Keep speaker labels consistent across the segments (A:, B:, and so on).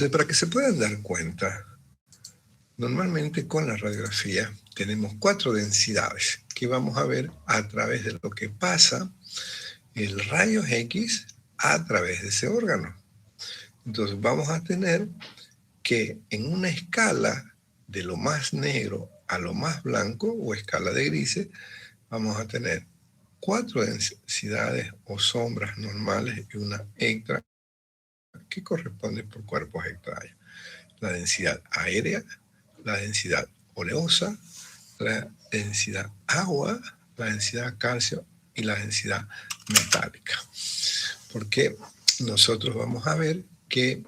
A: Entonces, para que se puedan dar cuenta, normalmente con la radiografía tenemos 4 densidades que vamos a ver a través de lo que pasa el rayos X a través de ese órgano. Entonces vamos a tener que en una escala de lo más negro a lo más blanco, o escala de grises, vamos a tener 4 densidades o sombras normales y una extra que corresponde por cuerpos hectáreas. La densidad aérea, la densidad oleosa, la densidad agua, la densidad calcio y la densidad metálica. Porque nosotros vamos a ver que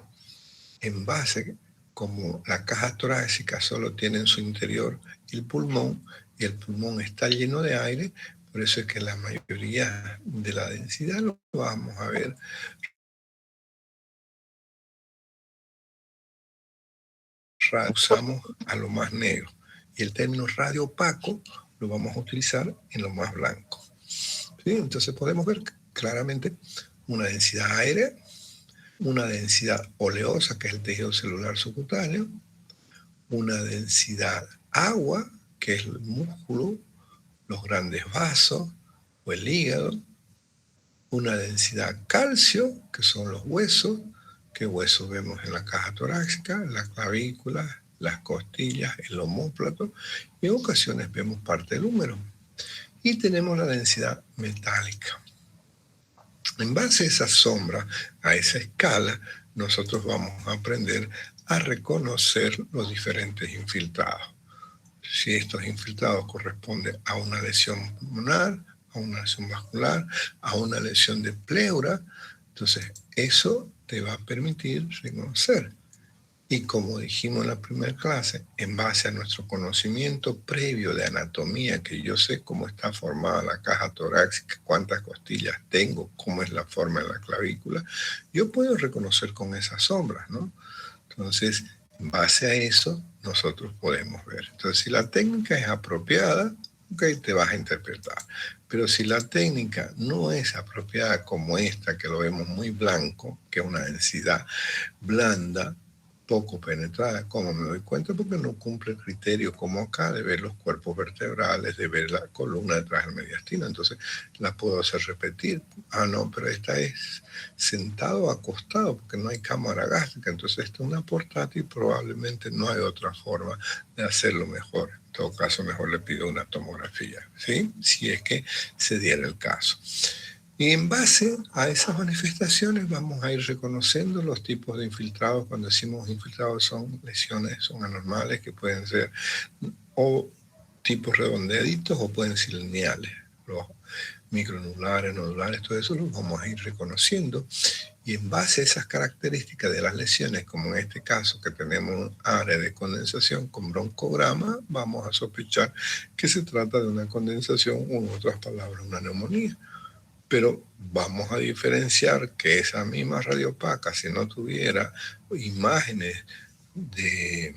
A: en base, como la caja torácica solo tiene en su interior el pulmón, y el pulmón está lleno de aire, por eso es que la mayoría de la densidad lo vamos a ver usamos a lo más negro, y el término radio opaco lo vamos a utilizar en lo más blanco. ¿Sí? Entonces podemos ver claramente una densidad aérea, una densidad oleosa, que es el tejido celular subcutáneo, una densidad agua, que es el músculo, los grandes vasos o el hígado, una densidad calcio, que son los huesos, que huesos vemos en la caja torácica, en la clavícula, las costillas, el omóplato, y en ocasiones vemos parte del húmero. Y tenemos la densidad metálica. En base a esa sombra, a esa escala, nosotros vamos a aprender a reconocer los diferentes infiltrados. Si estos infiltrados corresponden a una lesión pulmonar, a una lesión vascular, a una lesión de pleura, entonces eso te va a permitir reconocer. Y como dijimos en la primera clase, en base a nuestro conocimiento previo de anatomía, que yo sé cómo está formada la caja torácica, cuántas costillas tengo, cómo es la forma de la clavícula, yo puedo reconocer con esas sombras, ¿no? Entonces, en base a eso, nosotros podemos ver. Entonces, si la técnica es apropiada, okay, te vas a interpretar. Pero si la técnica no es apropiada como esta, que lo vemos muy blanco, que es una densidad blanda, poco penetrada, ¿cómo me doy cuenta? Porque no cumple el criterio como acá de ver los cuerpos vertebrales, de ver la columna detrás del mediastino. Entonces la puedo hacer repetir. Ah, no, pero esta es sentado o acostado porque no hay cámara gástrica. Entonces esta es una portátil, probablemente no hay otra forma de hacerlo mejor. En todo caso, mejor le pido una tomografía, ¿sí? Si es que se diera el caso. Y en base a esas manifestaciones vamos a ir reconociendo los tipos de infiltrados. Cuando decimos infiltrados son lesiones, son anormales, que pueden ser o tipos redondeaditos o pueden ser lineales. Los micronodulares, nodulares, todo eso los vamos a ir reconociendo. Y en base a esas características de las lesiones, como en este caso que tenemos un área de condensación con broncograma, vamos a sospechar que se trata de una condensación o, en otras palabras, una neumonía. Pero vamos a diferenciar que esa misma radiopaca, si no tuviera imágenes de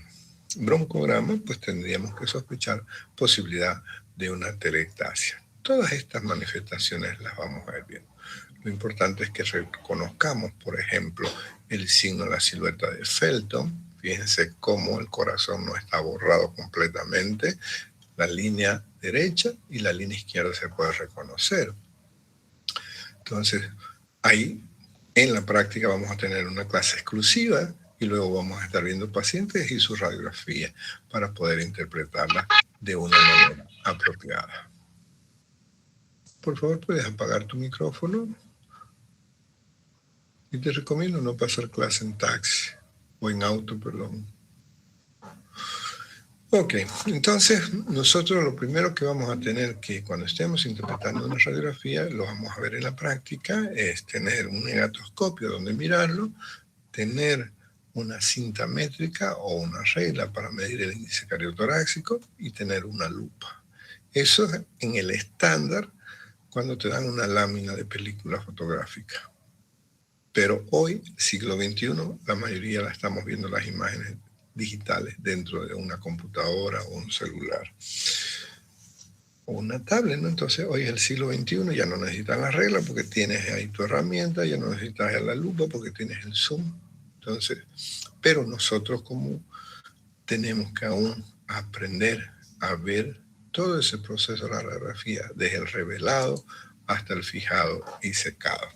A: broncograma, pues tendríamos que sospechar posibilidad de una telectasia. Todas estas manifestaciones las vamos a ver viendo. Lo importante es que reconozcamos, por ejemplo, el signo de la silueta de Felton. Fíjense cómo el corazón no está borrado completamente. La línea derecha y la línea izquierda se puede reconocer. Entonces, ahí en la práctica vamos a tener una clase exclusiva y luego vamos a estar viendo pacientes y su radiografía para poder interpretarla de una manera apropiada. Por favor, puedes apagar tu micrófono. Y te recomiendo no pasar clase en taxi o en auto, perdón. Ok, entonces nosotros lo primero que vamos a tener que cuando estemos interpretando una radiografía, lo vamos a ver en la práctica, es tener un negatoscopio donde mirarlo, tener una cinta métrica o una regla para medir el índice cardiotorácico y tener una lupa. Eso es en el estándar cuando te dan una lámina de película fotográfica. Pero hoy, siglo XXI, la mayoría la estamos viendo las imágenes digitales dentro de una computadora o un celular o una tablet, ¿no? Entonces hoy es el siglo XXI, ya no necesitas las reglas porque tienes ahí tu herramienta, ya no necesitas la lupa porque tienes el zoom. Entonces, pero nosotros como tenemos que aún aprender a ver todo ese proceso de la radiografía, desde el revelado hasta el fijado y secado.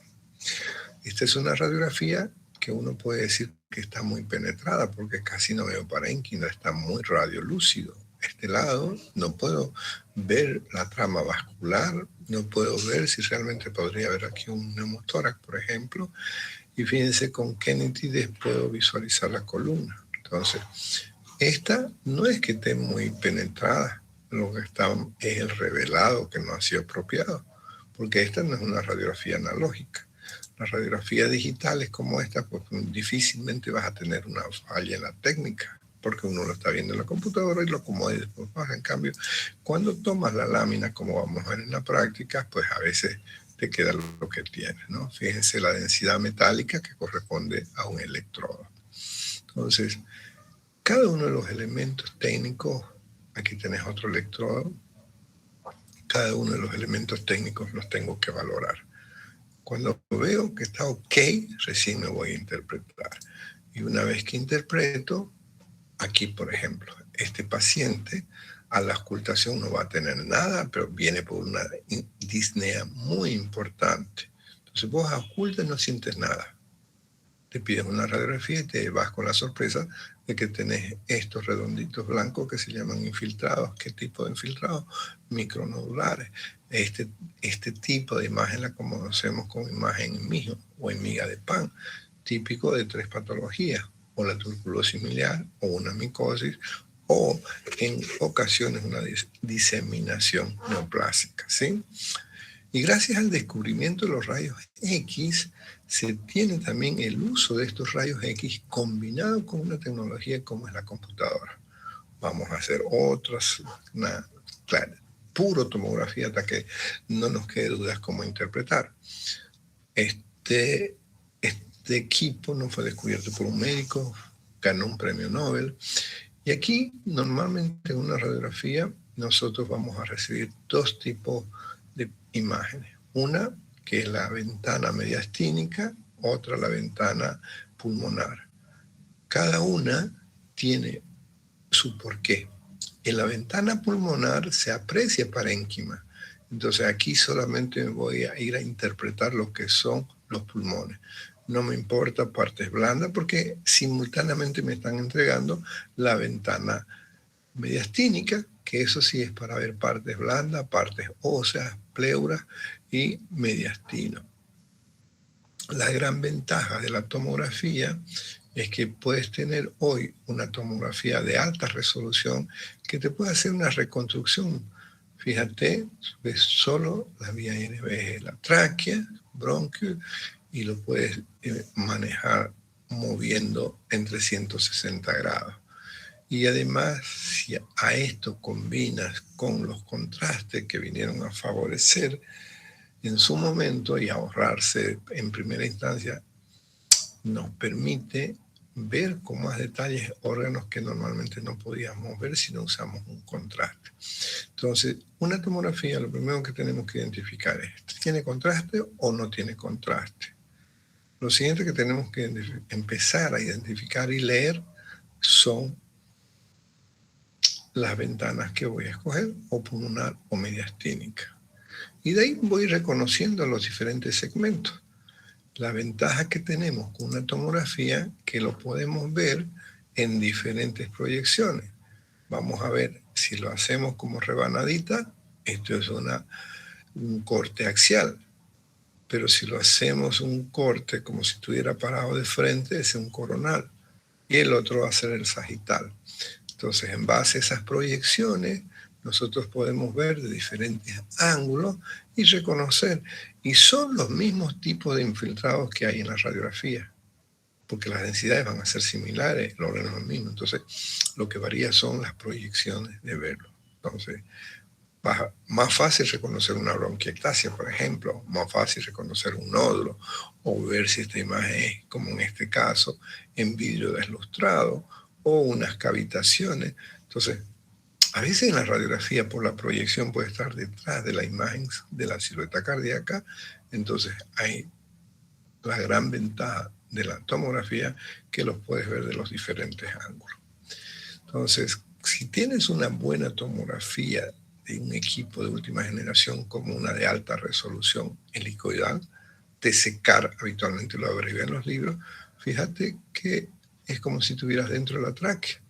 A: Esta es una radiografía que uno puede decir que está muy penetrada porque casi no veo parénquima, está muy radiolúcido. Este lado no puedo ver la trama vascular, no puedo ver si realmente podría haber aquí un neumotórax, por ejemplo, y fíjense con qué nitidez puedo visualizar la columna. Entonces, esta no es que esté muy penetrada, lo que está es el revelado que no ha sido apropiado, porque esta no es una radiografía analógica. Las radiografías digitales como esta, pues difícilmente vas a tener una falla en la técnica, porque uno lo está viendo en la computadora y lo acomoda y después baja. En cambio, cuando tomas la lámina, como vamos a ver en la práctica, pues a veces te queda lo que tienes, ¿no? Fíjense la densidad metálica que corresponde a un electrodo. Entonces, cada uno de los elementos técnicos, aquí tenés otro electrodo, cada uno de los elementos técnicos los tengo que valorar. Cuando veo que está ok, recién me voy a interpretar. Y una vez que interpreto, aquí por ejemplo, este paciente a la auscultación no va a tener nada, pero viene por una disnea muy importante. Entonces vos auscultas y no sientes nada. Te piden una radiografía y te vas con la sorpresa de que tenés estos redonditos blancos que se llaman infiltrados. ¿Qué tipo de infiltrados? Micronodulares. Este tipo de imagen la conocemos como imagen en mijo o en miga de pan, típico de 3 patologías, o la tuberculosis miliar, o una micosis, o en ocasiones una diseminación neoplásica, ¿sí? Y gracias al descubrimiento de los rayos X, se tiene también el uso de estos rayos X combinado con una tecnología como es la computadora. Vamos a hacer otras, claro, puro tomografía hasta que no nos quede dudas cómo interpretar. Este equipo no fue descubierto por un médico, ganó un premio Nobel. Y aquí, normalmente en una radiografía, nosotros vamos a recibir 2 tipos de imágenes. Una, que es la ventana mediastínica, otra la ventana pulmonar. Cada una tiene su porqué. En la ventana pulmonar se aprecia parénquima. Entonces aquí solamente voy a ir a interpretar lo que son los pulmones. No me importa partes blandas porque simultáneamente me están entregando la ventana mediastínica, que eso sí es para ver partes blandas, partes óseas, pleuras y mediastino. La gran ventaja de la tomografía es que puedes tener hoy una tomografía de alta resolución que te puede hacer una reconstrucción. Fíjate, ves solo la vía NB, la tráquea, bronquio, y lo puedes manejar moviendo en 360 grados. Y además, si a esto combinas con los contrastes que vinieron a favorecer en su momento y ahorrarse en primera instancia, nos permite ver con más detalles órganos que normalmente no podíamos ver si no usamos un contraste. Entonces, una tomografía, lo primero que tenemos que identificar es, ¿tiene contraste o no tiene contraste? Lo siguiente que tenemos que empezar a identificar y leer son las ventanas que voy a escoger, o pulmonar o mediastínica. Y de ahí voy reconociendo los diferentes segmentos. La ventaja que tenemos con una tomografía que lo podemos ver en diferentes proyecciones. Vamos a ver si lo hacemos como rebanadita, esto es un corte axial. Pero si lo hacemos un corte como si estuviera parado de frente, es un coronal. Y el otro va a ser el sagital. Entonces, en base a esas proyecciones, nosotros podemos ver de diferentes ángulos y reconocer. Y son los mismos tipos de infiltrados que hay en la radiografía, porque las densidades van a ser similares, el órgano es lo mismo. Entonces, lo que varía son las proyecciones de verlo. Entonces, más fácil reconocer una bronquiectasia, por ejemplo, más fácil reconocer un nódulo, o ver si esta imagen es, como en este caso, en vidrio deslustrado, o unas cavitaciones. Entonces, a veces en la radiografía por la proyección puede estar detrás de la imagen de la silueta cardíaca, entonces hay la gran ventaja de la tomografía que los puedes ver de los diferentes ángulos. Entonces, si tienes una buena tomografía de un equipo de última generación como una de alta resolución helicoidal, TCCAR, habitualmente lo abrevian en los libros, fíjate que es como si estuvieras dentro de la tráquea.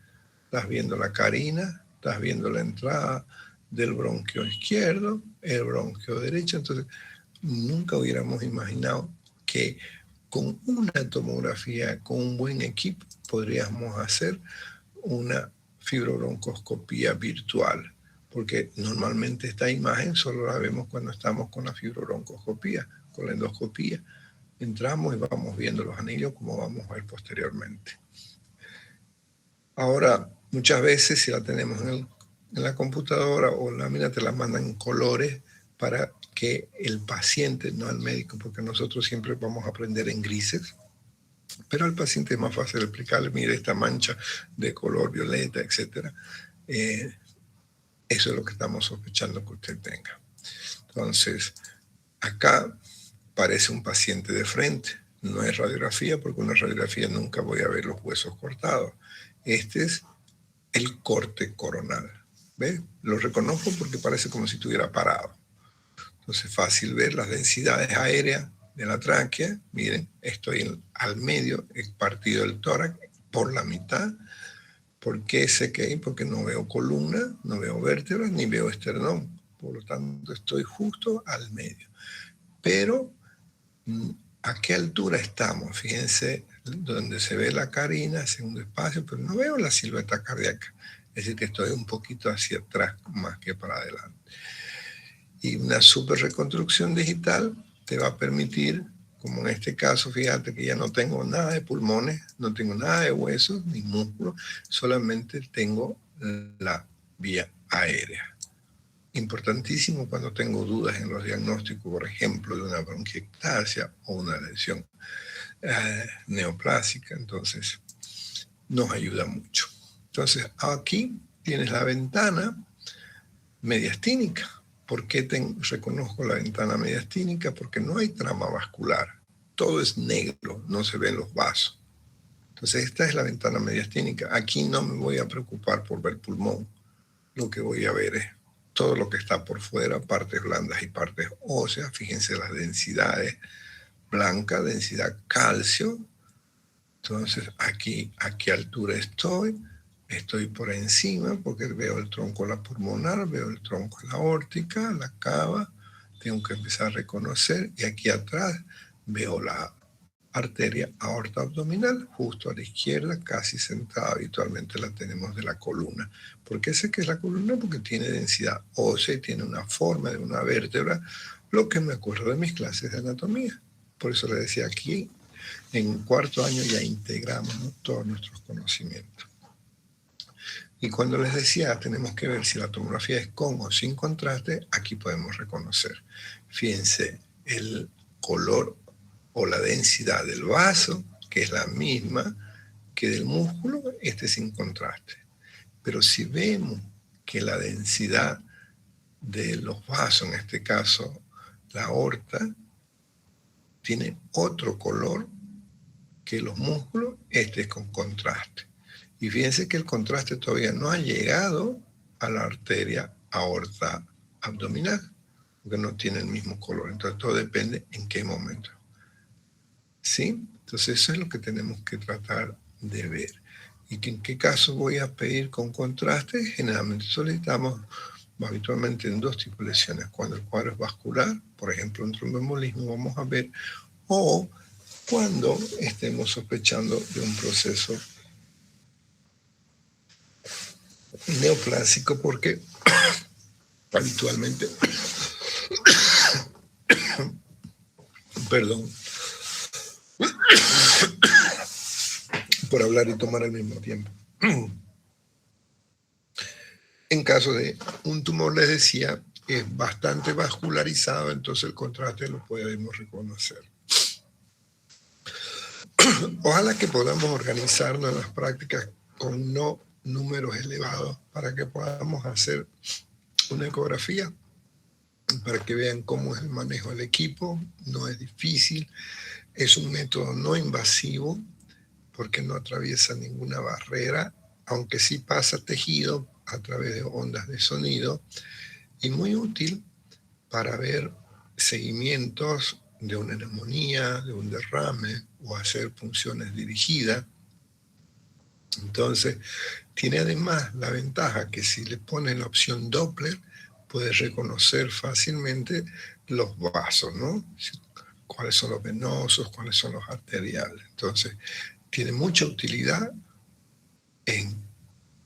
A: Estás viendo la carina, estás viendo la entrada del bronquio izquierdo, el bronquio derecho. Entonces, nunca hubiéramos imaginado que con una tomografía, con un buen equipo, podríamos hacer una fibrobroncoscopía virtual, porque normalmente esta imagen solo la vemos cuando estamos con la fibrobroncoscopía, con la endoscopía. Entramos y vamos viendo los anillos como vamos a ver posteriormente. Ahora, muchas veces si la tenemos en la computadora o en la lámina, te la mandan en colores para que el paciente, no al médico, porque nosotros siempre vamos a aprender en grises, pero al paciente es más fácil explicarle, mire esta mancha de color violeta, etc. Eso es lo que estamos sospechando que usted tenga. Entonces, acá parece un paciente de frente. No es radiografía, porque una radiografía nunca voy a ver los huesos cortados. Este es el corte coronal. ¿Ves? Lo reconozco porque parece como si estuviera parado. Entonces, fácil ver las densidades aéreas de la tráquea. Miren, estoy al medio, he partido el tórax por la mitad. ¿Por qué sé que hay? Porque no veo columna, no veo vértebras, ni veo esternón. Por lo tanto, estoy justo al medio. Pero, ¿a qué altura estamos? Fíjense, donde se ve la carina, segundo espacio, pero no veo la silueta cardíaca. Es decir, que estoy un poquito hacia atrás más que para adelante. Y una super reconstrucción digital te va a permitir, como en este caso, fíjate que ya no tengo nada de pulmones, no tengo nada de huesos ni músculos, solamente tengo la vía aérea. Importantísimo cuando tengo dudas en los diagnósticos, por ejemplo, de una bronquiectasia o una lesión neoplásica. Entonces, nos ayuda mucho. Entonces, aquí tienes la ventana mediastínica. ¿Por qué reconozco la ventana mediastínica? Porque no hay trama vascular. Todo es negro, no se ven los vasos. Entonces, esta es la ventana mediastínica. Aquí no me voy a preocupar por ver pulmón. Lo que voy a ver es todo lo que está por fuera, partes blandas y partes óseas. Fíjense las densidades: blanca, densidad calcio. Entonces, aquí, ¿a qué altura estoy? Estoy por encima porque veo el tronco de la pulmonar, veo el tronco de la aórtica, la cava, tengo que empezar a reconocer, y aquí atrás veo la arteria aorta abdominal, justo a la izquierda, casi sentada, habitualmente la tenemos de la columna. ¿Por qué sé que es la columna? Porque tiene densidad ósea y tiene una forma de una vértebra, lo que me acuerdo de mis clases de anatomía. Por eso le decía, aquí en cuarto año ya integramos, ¿no?, todos nuestros conocimientos. Y cuando les decía, tenemos que ver si la tomografía es con o sin contraste, aquí podemos reconocer. Fíjense, el color o la densidad del vaso, que es la misma que del músculo, este sin contraste. Pero si vemos que la densidad de los vasos, en este caso la aorta, tiene otro color que los músculos, este es con contraste. Y fíjense que el contraste todavía no ha llegado a la arteria aorta abdominal, porque no tiene el mismo color. Entonces todo depende en qué momento. ¿Sí? Entonces eso es lo que tenemos que tratar de ver. ¿Y en qué caso voy a pedir con contraste? Generalmente solicitamos habitualmente en dos tipos de lesiones. Cuando el cuadro es vascular, por ejemplo, un tromboembolismo, vamos a ver, o cuando estemos sospechando de un proceso neoplásico, porque habitualmente, perdón, por hablar y tomar al mismo tiempo. En caso de un tumor, les decía, es bastante vascularizado, entonces el contraste lo podemos reconocer. Ojalá que podamos organizarnos en las prácticas con no números elevados para que podamos hacer una ecografía, para que vean cómo es el manejo del equipo. No es difícil. Es un método no invasivo porque no atraviesa ninguna barrera, aunque sí pasa tejido a través de ondas de sonido, y muy útil para ver seguimientos de una neumonía, de un derrame o hacer funciones dirigidas. Entonces, tiene además la ventaja que si le pones la opción Doppler, puedes reconocer fácilmente los vasos, ¿no? Cuáles son los venosos, cuáles son los arteriales. Entonces, tiene mucha utilidad en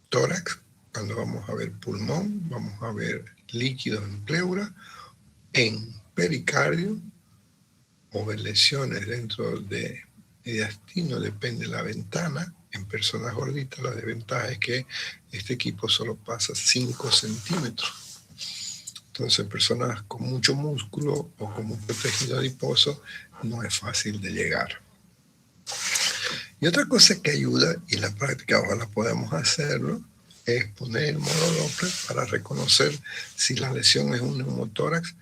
A: tórax, cuando vamos a ver pulmón, vamos a ver líquidos en pleura, en pericardio, o ver lesiones dentro de mediastino, depende de la ventana. En personas gorditas la desventaja es que este equipo solo pasa 5 centímetros. Entonces, en personas con mucho músculo o con mucho tejido adiposo, no es fácil de llegar. Y otra cosa que ayuda, y en la práctica ojalá podamos hacerlo, es poner el modo Doppler para reconocer si la lesión es un neumotórax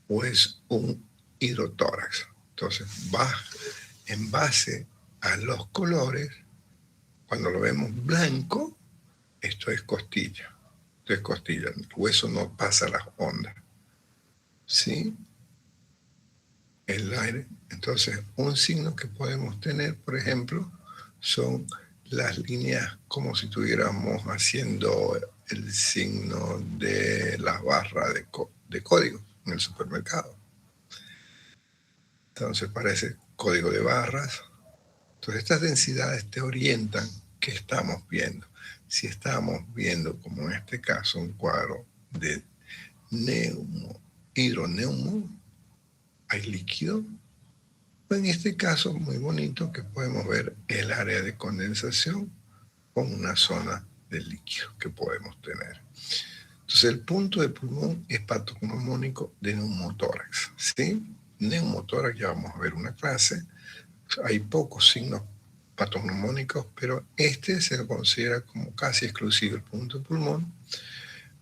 A: o es un hidrotórax. Entonces, va en base a los colores. Cuando lo vemos blanco, esto es costilla. Esto es costilla. El hueso no pasa las ondas. ¿Sí? El aire. Entonces, un signo que podemos tener, por ejemplo, son las líneas como si estuviéramos haciendo el signo de las barras de código en el supermercado. Entonces parece código de barras. Entonces estas densidades te orientan qué estamos viendo. Si estamos viendo, como en este caso, un cuadro de hidroneumo, hay líquido. En este caso, muy bonito, que podemos ver el área de condensación con una zona de líquido que podemos tener. Entonces, el punto de pulmón es patognomónico de neumotórax, ¿sí? Neumotórax, ya vamos a ver una clase. Hay pocos signos patognomónicos, pero este se lo considera como casi exclusivo el punto de pulmón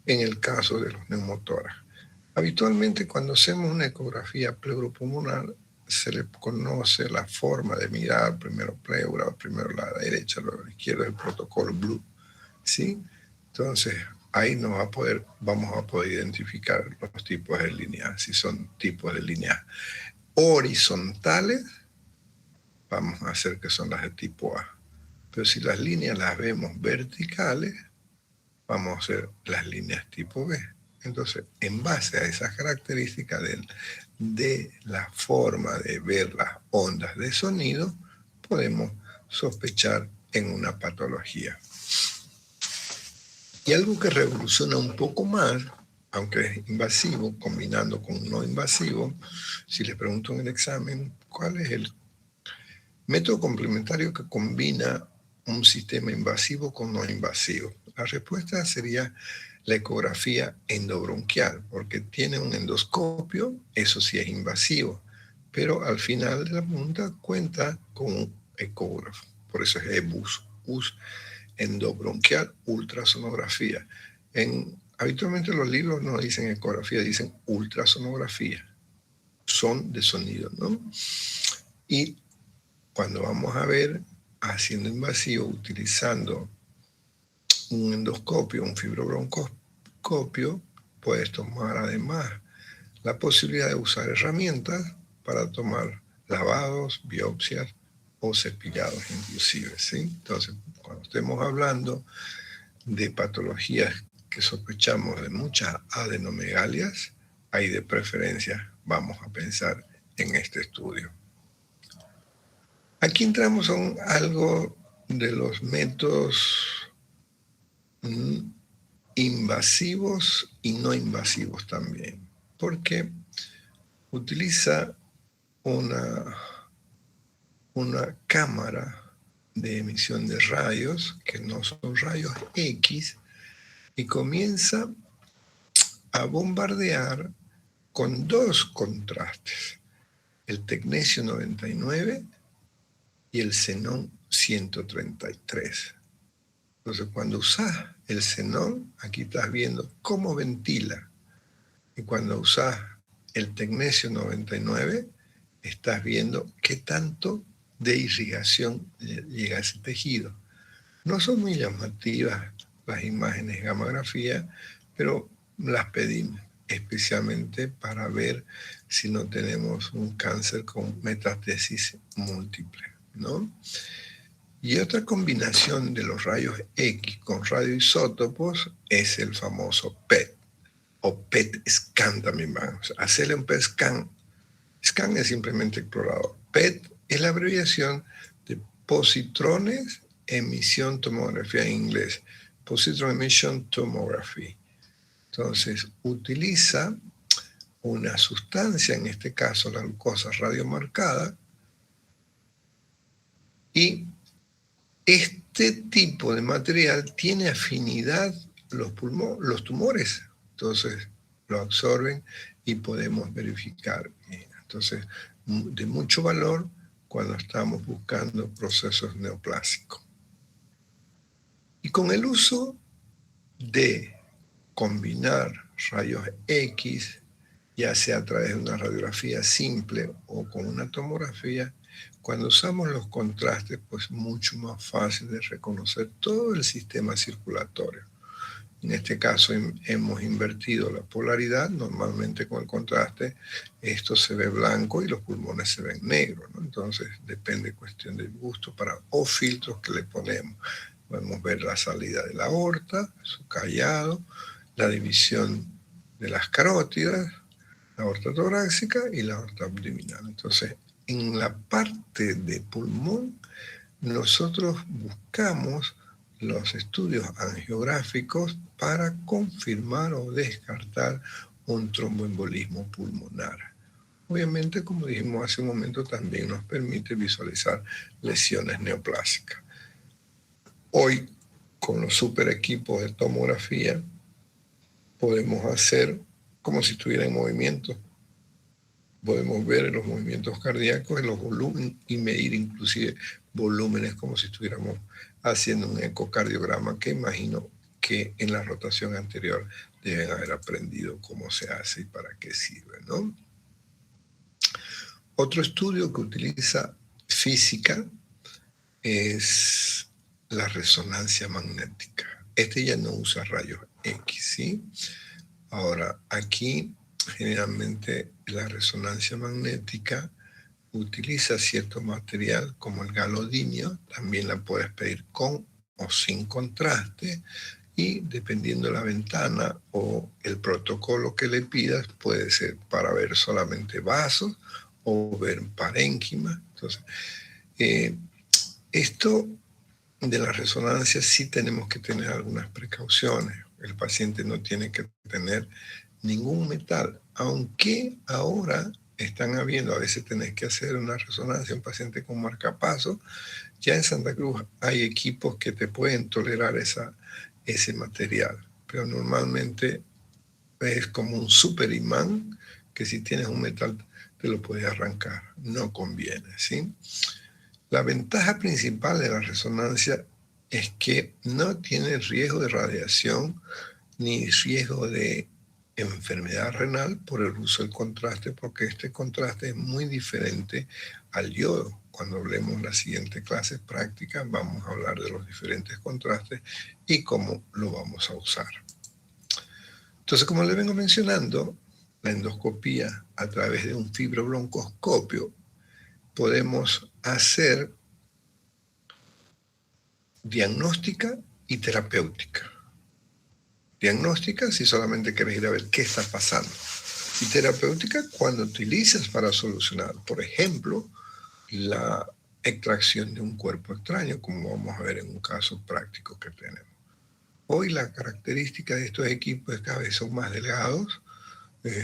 A: en el caso de los neumotórax. Habitualmente, cuando hacemos una ecografía pleuropulmonar, se le conoce la forma de mirar, primero pleura, primero la derecha, luego la izquierda, el protocolo Blue, ¿sí? Entonces, ahí vamos a poder identificar los tipos de líneas. Si son tipos de líneas horizontales, vamos a hacer que son las de tipo A. Pero si las líneas las vemos verticales, vamos a hacer las líneas tipo B. Entonces, en base a esas características de la forma de ver las ondas de sonido, podemos sospechar en una patología. Y algo que revoluciona un poco más, aunque es invasivo, combinando con no invasivo, si le pregunto en el examen, ¿cuál es el método complementario que combina un sistema invasivo con no invasivo? La respuesta sería la ecografía endobronquial, porque tiene un endoscopio, eso sí es invasivo, pero al final de la punta cuenta con un ecógrafo, por eso es EBUS, endobronquial ultrasonografía. Habitualmente los libros no dicen ecografía, dicen ultrasonografía, son de sonido, ¿no? Y cuando vamos a ver, haciendo invasivo, utilizando un endoscopio, un fibrobroncoscopio, puedes tomar además la posibilidad de usar herramientas para tomar lavados, biopsias o cepillados inclusive, ¿sí? Entonces, cuando estemos hablando de patologías que sospechamos de muchas adenomegalias, ahí de preferencia vamos a pensar en este estudio. Aquí entramos en algo de los métodos invasivos y no invasivos también, porque utiliza una cámara de emisión de rayos, que no son rayos X, y comienza a bombardear con dos contrastes, el tecnesio 99 y el xenón 133. Entonces, cuando usas el xenón, aquí estás viendo cómo ventila. Y cuando usas el tecnesio 99, estás viendo qué tanto de irrigación llega a ese tejido. No son muy llamativas las imágenes de gamografía, pero las pedimos especialmente para ver si no tenemos un cáncer con metástasis múltiple, ¿no? Y otra combinación de los rayos X con radioisótopos es el famoso PET, o PET scan también vamos. Hacerle un PET scan. Scan es simplemente explorador. PET es la abreviación de positrones emisión tomografía en inglés. Positron emission tomography. Entonces, utiliza una sustancia, en este caso la glucosa radiomarcada, y este tipo de material tiene afinidad los tumores, entonces lo absorben y podemos verificar. Entonces, de mucho valor cuando estamos buscando procesos neoplásicos. Y con el uso de combinar rayos X, ya sea a través de una radiografía simple o con una tomografía, cuando usamos los contrastes, pues mucho más fácil de reconocer todo el sistema circulatorio. En este caso hemos invertido la polaridad, normalmente con el contraste esto se ve blanco y los pulmones se ven negros, ¿no? Entonces depende cuestión del gusto o filtros que le ponemos. Podemos ver la salida de la aorta, su callado, la división de las carótidas, la aorta torácica y la aorta abdominal. Entonces, en la parte de pulmón, nosotros buscamos los estudios angiográficos para confirmar o descartar un tromboembolismo pulmonar. Obviamente, como dijimos hace un momento, también nos permite visualizar lesiones neoplásicas. Hoy, con los super equipos de tomografía, podemos hacer como si estuviera en movimiento. Podemos ver los movimientos cardíacos, los volúmenes y medir inclusive volúmenes como si estuviéramos haciendo un ecocardiograma, que imagino que en la rotación anterior deben haber aprendido cómo se hace y para qué sirve, ¿no? Otro estudio que utiliza física es la resonancia magnética. Este ya no usa rayos X, ¿sí? Ahora, aquí generalmente la resonancia magnética utiliza cierto material como el galodinio, también la puedes pedir con o sin contraste, y dependiendo de la ventana o el protocolo que le pidas, puede ser para ver solamente vasos o ver parénquima. Entonces, esto de la resonancia sí tenemos que tener algunas precauciones. El paciente no tiene que tener ningún metal, aunque ahora están habiendo, a veces tenés que hacer una resonancia en un paciente con marcapaso. Ya en Santa Cruz hay equipos que te pueden tolerar ese material, pero normalmente es como un super imán que si tienes un metal te lo puedes arrancar, no conviene, ¿sí? La ventaja principal de la resonancia es que no tiene riesgo de radiación ni riesgo de enfermedad renal por el uso del contraste, porque este contraste es muy diferente al yodo. Cuando hablemos en la siguiente clase práctica, vamos a hablar de los diferentes contrastes y cómo lo vamos a usar. Entonces, como les vengo mencionando, la endoscopía a través de un fibrobroncoscopio podemos hacer diagnóstica y terapéutica. Diagnóstica si solamente querés ir a ver qué está pasando. Y terapéutica cuando utilizas para solucionar, por ejemplo, la extracción de un cuerpo extraño, como vamos a ver en un caso práctico que tenemos. Hoy la característica de estos equipos es que cada vez son más delgados,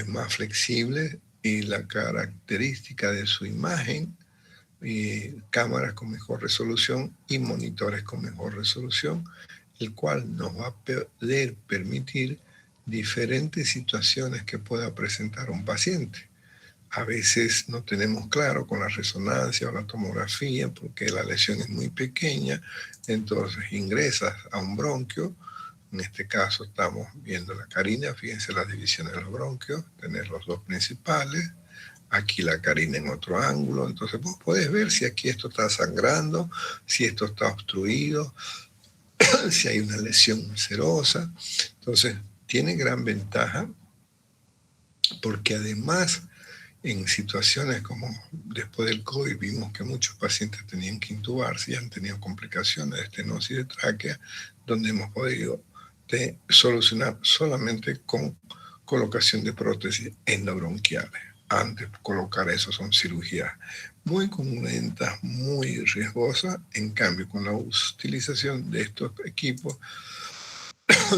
A: más flexibles, y la característica de su imagen, cámaras con mejor resolución y monitores con mejor resolución, el cual nos va a poder permitir diferentes situaciones que pueda presentar un paciente. A veces no tenemos claro con la resonancia o la tomografía porque la lesión es muy pequeña, entonces ingresas a un bronquio. En este caso estamos viendo la carina, fíjense las divisiones de los bronquios, tener los dos principales, aquí la carina en otro ángulo. Entonces vos podés ver si aquí esto está sangrando, si esto está obstruido, si hay una lesión ulcerosa. Entonces tiene gran ventaja porque además en situaciones como después del COVID vimos que muchos pacientes tenían que intubarse y han tenido complicaciones de estenosis de tráquea, donde hemos podido solucionar solamente con colocación de prótesis endobronquiales. Antes de colocar eso son cirugías muy conjuntas, muy riesgosas. En cambio, con la utilización de estos equipos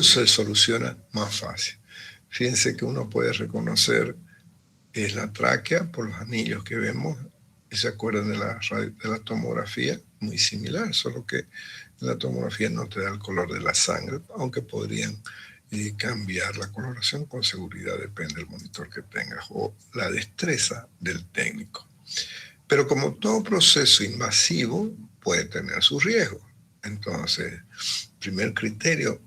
A: se soluciona más fácil. Fíjense que uno puede reconocer la tráquea por los anillos que vemos, y se acuerdan de la tomografía, muy similar, solo que la tomografía no te da el color de la sangre, aunque podrían cambiar la coloración con seguridad, depende del monitor que tengas o la destreza del técnico. Pero como todo proceso invasivo puede tener su riesgo. Entonces, primer criterio,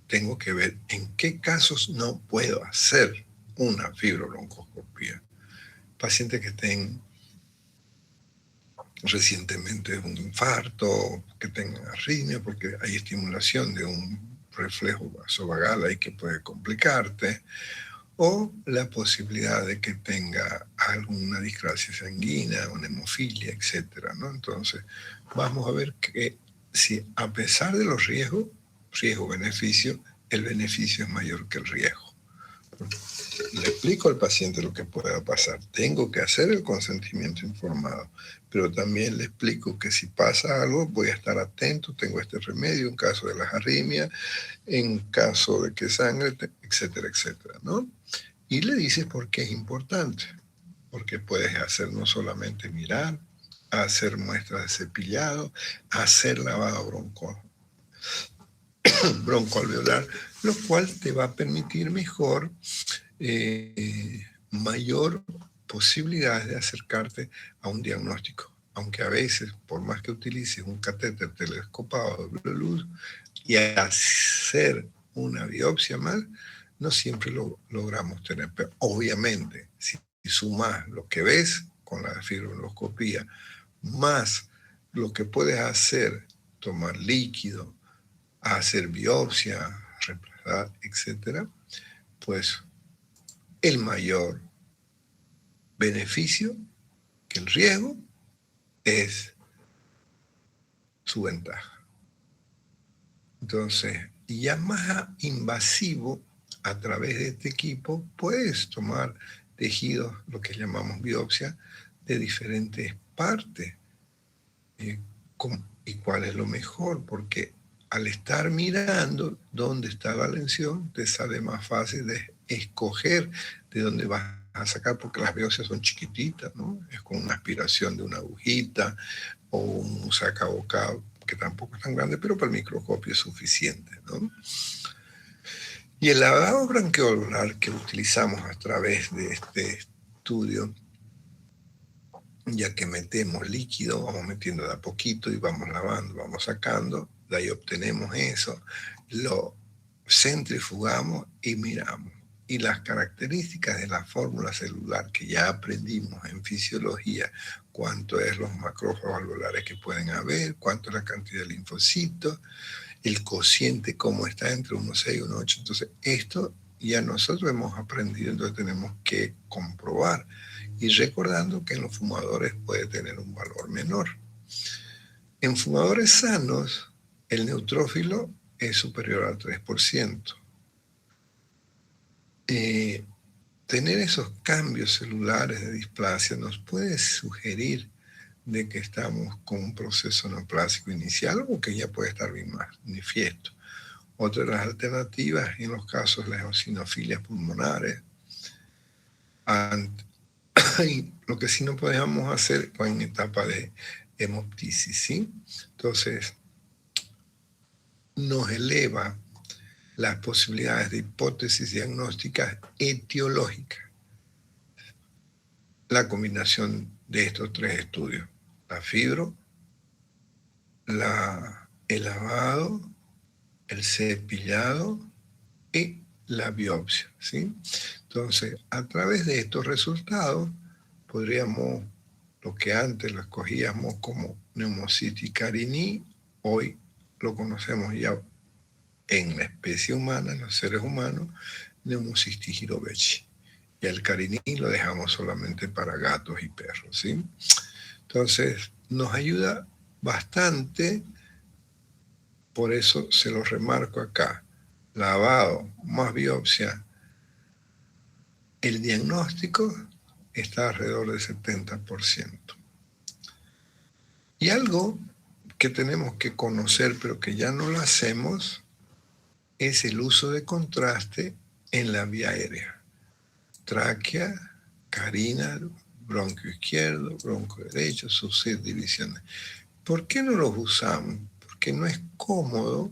A: tengo que ver en qué casos no puedo hacer una fibrobroncoscopía. Pacientes que estén recientemente un infarto, que tengan arritmia, porque hay estimulación de un reflejo vasovagal ahí que puede complicarte, o la posibilidad de que tenga alguna discrasia sanguínea, una hemofilia, etcétera, ¿no? Entonces, vamos a ver que si a pesar de los riesgos, riesgo-beneficio, el beneficio es mayor que el riesgo. Le explico al paciente lo que pueda pasar. Tengo que hacer el consentimiento informado, pero también le explico que si pasa algo, voy a estar atento, tengo este remedio en caso de las arritmias, en caso de que sangre, etcétera, etcétera, ¿no? Y le dices por qué es importante, porque puedes hacer no solamente mirar, hacer muestras de cepillado, hacer lavado broncoalveolar, lo cual te va a permitir mayor posibilidades de acercarte a un diagnóstico. Aunque a veces, por más que utilices un catéter telescopado de doble luz y hacer una biopsia mal, no siempre lo logramos tener. Pero obviamente, si sumas lo que ves con la fibroscopía, más lo que puedes hacer, tomar líquido, hacer biopsia, reemplazar, etcétera, pues el mayor beneficio que el riesgo es su ventaja. Entonces, ya más invasivo, a través de este equipo, puedes tomar tejidos, lo que llamamos biopsia, de diferentes partes. ¿Y cuál es lo mejor? Porque al estar mirando dónde está la lesión, te sale más fácil de escoger de dónde vas a sacar, porque las biopsias son chiquititas, ¿no? Es con una aspiración de una agujita o un sacabocado, que tampoco es tan grande, pero para el microscopio es suficiente, ¿no? Y el lavado branquiolar que utilizamos a través de este estudio, ya que metemos líquido, vamos metiendo de a poquito y vamos lavando, vamos sacando, de ahí obtenemos eso, lo centrifugamos y miramos. Y las características de la fórmula celular que ya aprendimos en fisiología, cuánto es los macrófagos alveolares que pueden haber, cuánto es la cantidad de linfocitos, el cociente cómo está entre 1,6 y 1,8. Entonces, esto ya nosotros hemos aprendido, entonces tenemos que comprobar. Y recordando que en los fumadores puede tener un valor menor. En fumadores sanos, el neutrófilo es superior al 3%. Tener esos cambios celulares de displasia nos puede sugerir de que estamos con un proceso neoplásico inicial o que ya puede estar bien más manifiesto. Otra de las alternativas en los casos de las eosinofilias pulmonares, lo que sí no podemos hacer en etapa de hemoptisis, ¿sí? Entonces, nos eleva las posibilidades de hipótesis diagnósticas etiológicas. La combinación de estos tres estudios, la fibro, el lavado, el cepillado y la biopsia, ¿sí? Entonces, a través de estos resultados, podríamos, lo que antes lo escogíamos como Pneumocystis carinii, hoy lo conocemos ya en la especie humana, en los seres humanos, Pneumocystis jirovecii. Y el carinii lo dejamos solamente para gatos y perros, ¿sí? Entonces, nos ayuda bastante, por eso se lo remarco acá. Lavado más biopsia, el diagnóstico está alrededor del 70%. Y algo que tenemos que conocer, pero que ya no lo hacemos, es el uso de contraste en la vía aérea. Tráquea, carina, bronquio izquierdo, bronquio derecho, subdivisiones. ¿Por qué no los usamos? Porque no es cómodo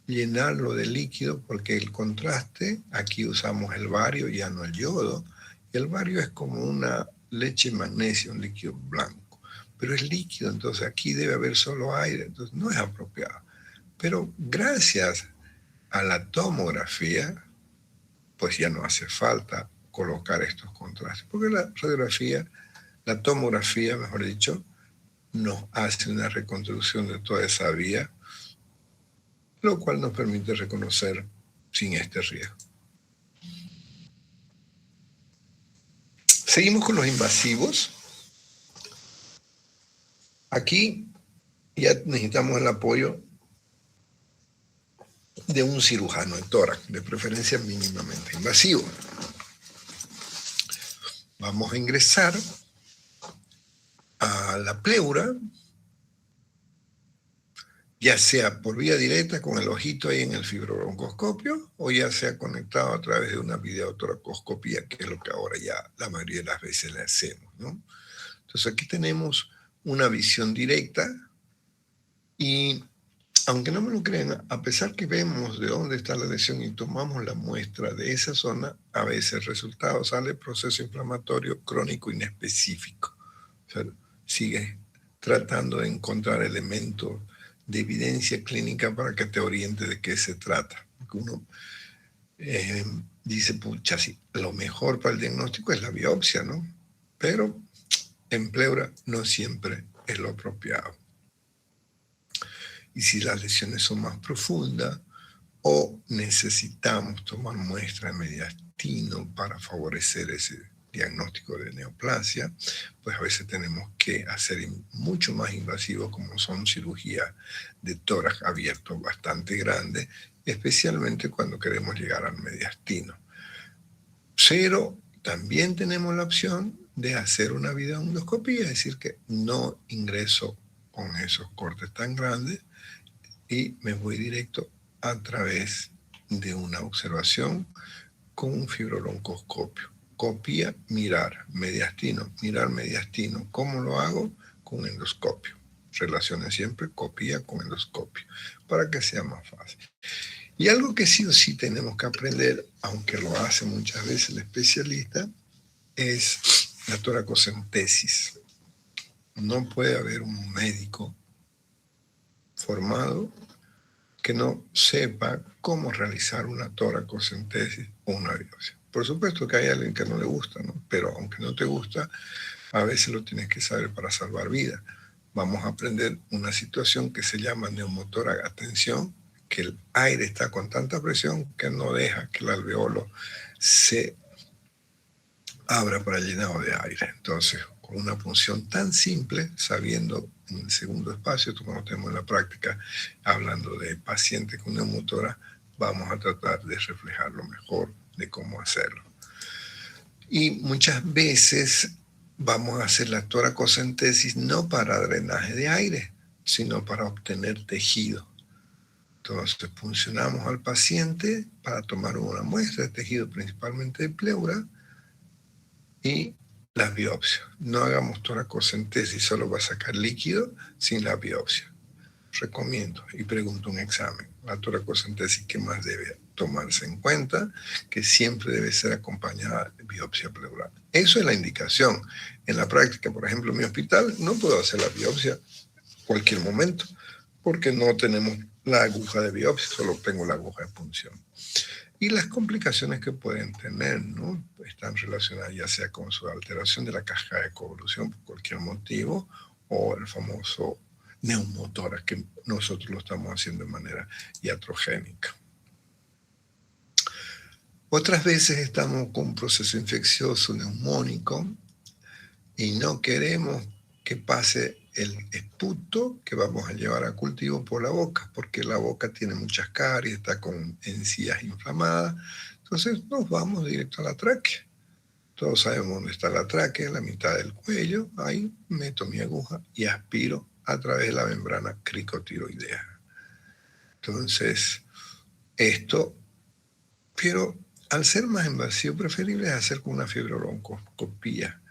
A: llenarlo de líquido, porque el contraste, aquí usamos el bario, ya no el yodo, y el bario es como una leche magnesia, un líquido blanco, pero es líquido, entonces aquí debe haber solo aire, entonces no es apropiado. Pero gracias a la tomografía, pues ya no hace falta colocar estos contrastes, porque la radiografía, la tomografía, mejor dicho, nos hace una reconstrucción de toda esa vía, lo cual nos permite reconocer sin este riesgo. Seguimos con los invasivos. Aquí ya necesitamos el apoyo de un cirujano de tórax, de preferencia mínimamente invasivo. Vamos a ingresar a la pleura, ya sea por vía directa con el ojito ahí en el fibrobroncoscopio, o ya sea conectado a través de una videotoracoscopía, que es lo que ahora ya la mayoría de las veces le hacemos, ¿no? Entonces aquí tenemos una visión directa y, aunque no me lo crean, a pesar que vemos de dónde está la lesión y tomamos la muestra de esa zona, a veces el resultado sale proceso inflamatorio crónico inespecífico. O sea, sigue tratando de encontrar elementos de evidencia clínica para que te oriente de qué se trata. Porque uno dice, pucha, sí, lo mejor para el diagnóstico es la biopsia, ¿no? Pero en pleura no siempre es lo apropiado. Y si las lesiones son más profundas o necesitamos tomar muestra de mediastino para favorecer ese diagnóstico de neoplasia, pues a veces tenemos que hacer mucho más invasivos, como son cirugías de tórax abierto bastante grandes, especialmente cuando queremos llegar al mediastino. Pero también tenemos la opción de hacer una videoendoscopía, es decir, que no ingreso con esos cortes tan grandes y me voy directo a través de una observación con un fibrobroncoscopio. Copia, mirar, mediastino, mirar, mediastino. ¿Cómo lo hago? Con endoscopio. Relaciones siempre copia con endoscopio, para que sea más fácil. Y algo que sí o sí tenemos que aprender, aunque lo hace muchas veces el especialista, es la toracocentesis. No puede haber un médico formado que no sepa cómo realizar una toracocentesis o una biopsia. Por supuesto que hay alguien que no le gusta, ¿no? Pero aunque no te gusta, a veces lo tienes que saber para salvar vidas. Vamos a aprender una situación que se llama neumotórax. Atención, que el aire está con tanta presión que no deja que el alveolo se abra para el llenado de aire. Entonces, con una punción tan simple, sabiendo en el segundo espacio, como tenemos en la práctica, hablando de pacientes con neumotórax, vamos a tratar de reflejar lo mejor de cómo hacerlo. Y muchas veces vamos a hacer la toracocentesis no para drenaje de aire, sino para obtener tejido. Entonces, puncionamos al paciente para tomar una muestra de tejido, principalmente de pleura, y las biopsias. No hagamos toracocentesis, solo va a sacar líquido sin la biopsia. Recomiendo y pregunto un examen. La toracocentesis, ¿qué más debe tomarse en cuenta? Que siempre debe ser acompañada de biopsia pleural. Eso es la indicación. En la práctica, por ejemplo, en mi hospital, no puedo hacer la biopsia en cualquier momento, porque no tenemos la aguja de biopsia, solo tengo la aguja de punción. y las complicaciones que pueden tener, ¿no? Están relacionadas ya sea con su alteración de la caja de coevolución por cualquier motivo, o el famoso neumotórax, que nosotros lo estamos haciendo de manera iatrogénica. Otras veces estamos con un proceso infeccioso neumónico y no queremos que pase el esputo que vamos a llevar a cultivo por la boca, porque la boca tiene muchas caries, está con encías inflamadas, entonces nos vamos directo a la tráquea. Todos sabemos dónde está la tráquea, la mitad del cuello, ahí meto mi aguja y aspiro a través de la membrana cricotiroidea. Entonces, pero al ser más invasivo, preferible es hacer con una fibrobroncoscopía.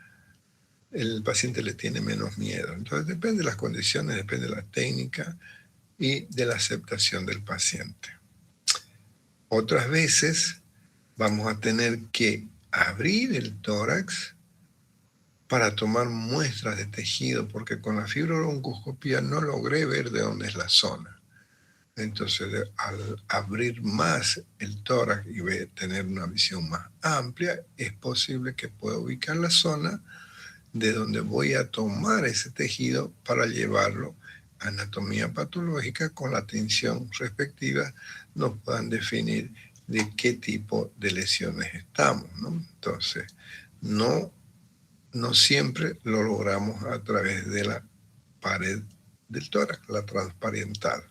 A: El paciente le tiene menos miedo. Entonces depende de las condiciones, depende de la técnica y de la aceptación del paciente. Otras veces vamos a tener que abrir el tórax para tomar muestras de tejido, porque con la fibrobroncoscopía no logré ver de dónde es la zona. Entonces, al abrir más el tórax y tener una visión más amplia, es posible que pueda ubicar la zona de donde voy a tomar ese tejido para llevarlo a anatomía patológica con la tinción respectiva, nos puedan definir de qué tipo de lesiones estamos, ¿no? Entonces, no siempre lo logramos a través de la pared del tórax, la transparental.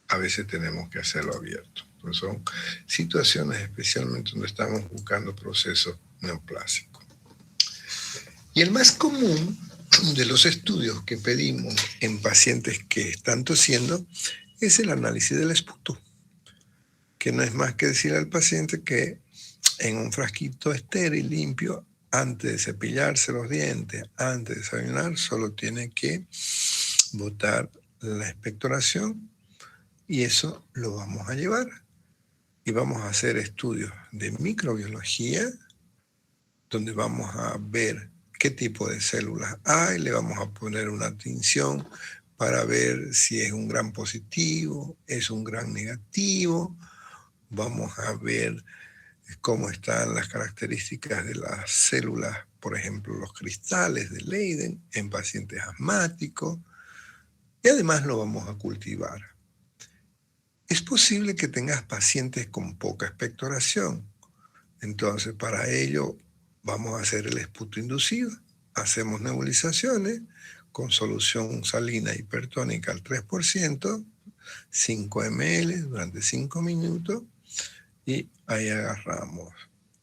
A: A veces tenemos que hacerlo abierto. Entonces son situaciones especialmente donde estamos buscando procesos neoplásicos. Y el más común de los estudios que pedimos en pacientes que están tosiendo es el análisis del esputo, que no es más que decirle al paciente que en un frasquito estéril, limpio, antes de cepillarse los dientes, antes de desayunar, solo tiene que botar la expectoración y eso lo vamos a llevar. Y vamos a hacer estudios de microbiología, donde vamos a ver qué tipo de células hay, le vamos a poner una tinción para ver si es un gran positivo, es un gran negativo, vamos a ver cómo están las características de las células, por ejemplo, los cristales de Leyden en pacientes asmáticos, y además lo vamos a cultivar. Es posible que tengas pacientes con poca expectoración, entonces para ello vamos a hacer el esputo inducido, hacemos nebulizaciones con solución salina hipertónica al 3%, 5 ml durante 5 minutos, y ahí agarramos.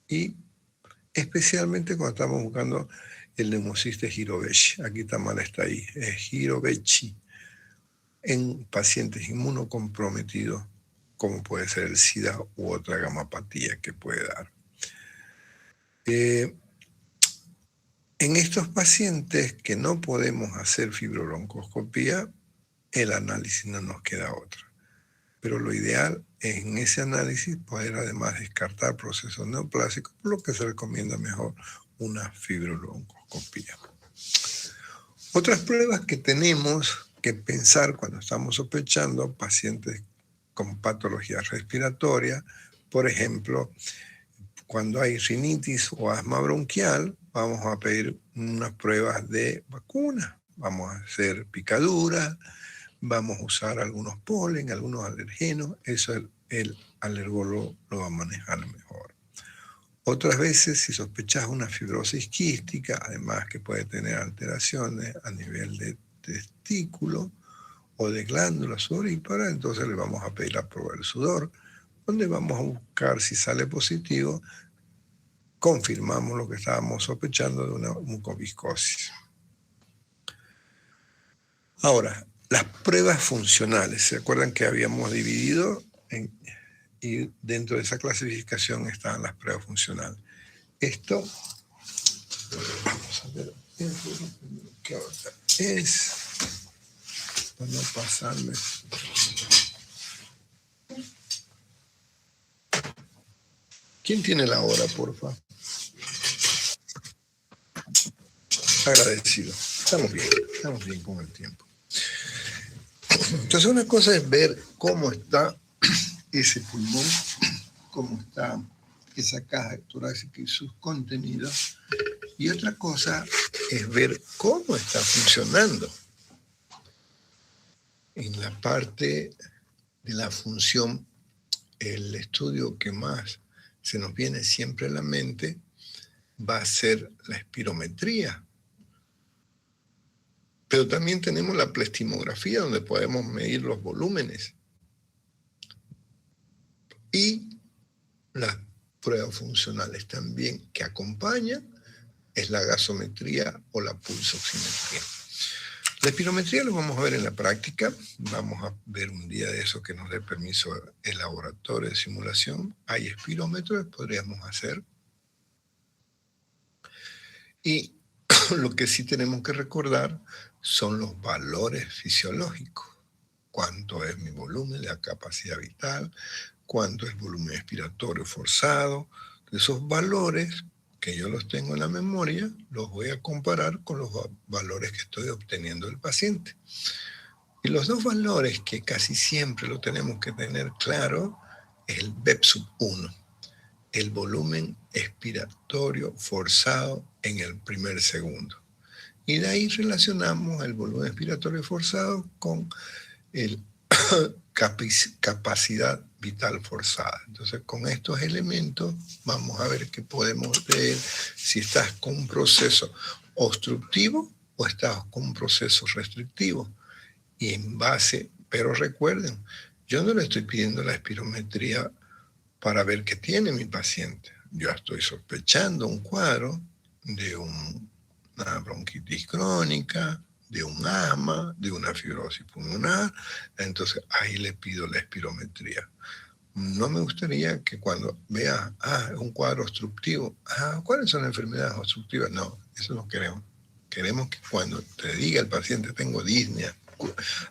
A: Y especialmente cuando estamos buscando el neumocistis Hirovechi, aquí también está ahí, es Hirovechi, en pacientes inmunocomprometidos, como puede ser el SIDA u otra gamapatía que puede dar. En estos pacientes que no podemos hacer fibrobroncoscopía, el análisis no nos queda otra. Pero lo ideal es en ese análisis poder además descartar procesos neoplásicos, por lo que se recomienda mejor una fibrobroncoscopía. Otras pruebas que tenemos que pensar cuando estamos sospechando pacientes con patologías respiratorias, por ejemplo, cuando hay rinitis o asma bronquial, vamos a pedir unas pruebas de vacuna. Vamos a hacer picaduras, vamos a usar algunos polen, algunos alergenos, eso el alergólogo lo va a manejar mejor. Otras veces, si sospechas una fibrosis quística, además que puede tener alteraciones a nivel de testículo o de glándula sudorípara, entonces le vamos a pedir la prueba del sudor, donde vamos a buscar si sale positivo, confirmamos lo que estábamos sospechando de una mucoviscosis. Ahora, las pruebas funcionales, ¿se acuerdan que habíamos dividido? Y dentro de esa clasificación estaban las pruebas funcionales. Esto, vamos a ver, ¿qué otra es? Para no pasarme. ¿Quién tiene la hora, porfa? Agradecido. Estamos bien con el tiempo. Entonces una cosa es ver cómo está ese pulmón cómo está esa caja torácica y sus contenidos. Y otra cosa es ver cómo está funcionando. En la parte de la función, el estudio que más se nos viene siempre a la mente va a ser la espirometría. Pero también tenemos la plestimografía, donde podemos medir los volúmenes. Y las pruebas funcionales también que acompañan es la gasometría o la pulsoximetría. La espirometría lo vamos a ver en la práctica. Vamos a ver un día de eso que nos dé permiso el laboratorio de simulación. Hay espirómetros que podríamos hacer. Y lo que sí tenemos que recordar son los valores fisiológicos. Cuánto es mi volumen, la capacidad vital, cuánto es el volumen expiratorio forzado. Esos valores que yo los tengo en la memoria, los voy a comparar con los valores que estoy obteniendo del paciente. Y los dos valores que casi siempre lo tenemos que tener claro es el BEP-1, el volumen expiratorio forzado en el primer segundo. Y de ahí relacionamos el volumen expiratorio forzado con el capacidad vital forzada. Entonces, con estos elementos vamos a ver que podemos ver si estás con un proceso obstructivo o estás con un proceso restrictivo. Y en base, pero recuerden, yo no le estoy pidiendo la espirometría para ver qué tiene mi paciente. Yo estoy sospechando un cuadro de una bronquitis crónica, de un asma, de una fibrosis pulmonar, entonces ahí le pido la espirometría. No me gustaría que cuando vea, es un cuadro obstructivo, ¿cuáles son las enfermedades obstructivas? No, eso no queremos. Queremos que cuando te diga el paciente, tengo disnea,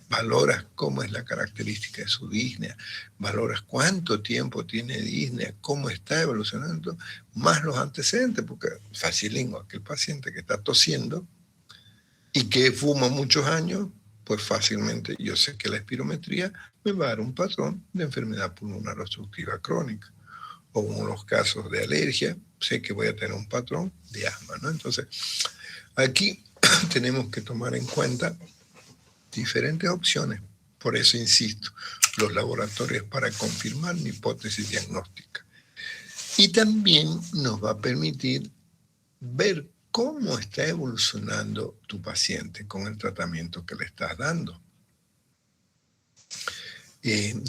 A: valoras cómo es la característica de su disnea, valoras cuánto tiempo tiene disnea, cómo está evolucionando, más los antecedentes, porque facilín, aquel paciente que está tosiendo y que fuma muchos años, pues fácilmente yo sé que la espirometría me va a dar un patrón de enfermedad pulmonar obstructiva crónica. O en los casos de alergia, sé que voy a tener un patrón de asma, ¿no? Entonces, aquí tenemos que tomar en cuenta diferentes opciones. Por eso insisto, los laboratorios para confirmar mi hipótesis diagnóstica. Y también nos va a permitir ver cómo está evolucionando tu paciente con el tratamiento que le estás dando.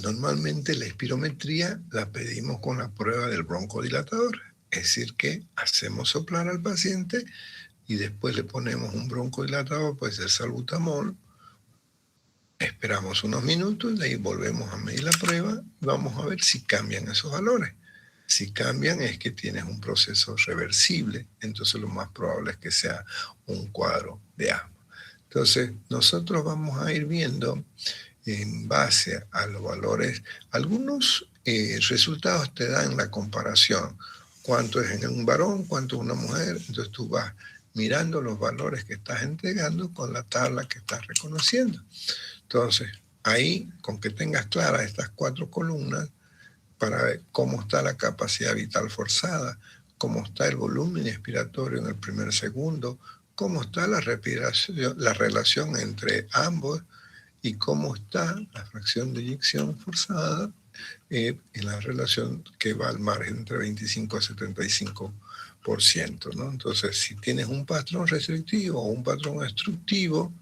A: Normalmente la espirometría la pedimos con la prueba del broncodilatador, es decir, que hacemos soplar al paciente y después le ponemos un broncodilatador, puede ser salbutamol, esperamos unos minutos y de ahí volvemos a medir la prueba y vamos a ver si cambian esos valores. Si cambian es que tienes un proceso reversible, entonces lo más probable es que sea un cuadro de asma. Entonces nosotros vamos a ir viendo en base a los valores, algunos resultados te dan la comparación, cuánto es en un varón, cuánto es una mujer, entonces tú vas mirando los valores que estás entregando con la tabla que estás reconociendo. Entonces, ahí, con que tengas claras estas 4 columnas, para ver cómo está la capacidad vital forzada, cómo está el volumen expiratorio en el primer segundo, cómo está la respiración, la relación entre ambos y cómo está la fracción de eyección forzada en la relación que va al margen entre 25 a 75%, ¿no? Entonces, si tienes un patrón restrictivo o un patrón obstructivo,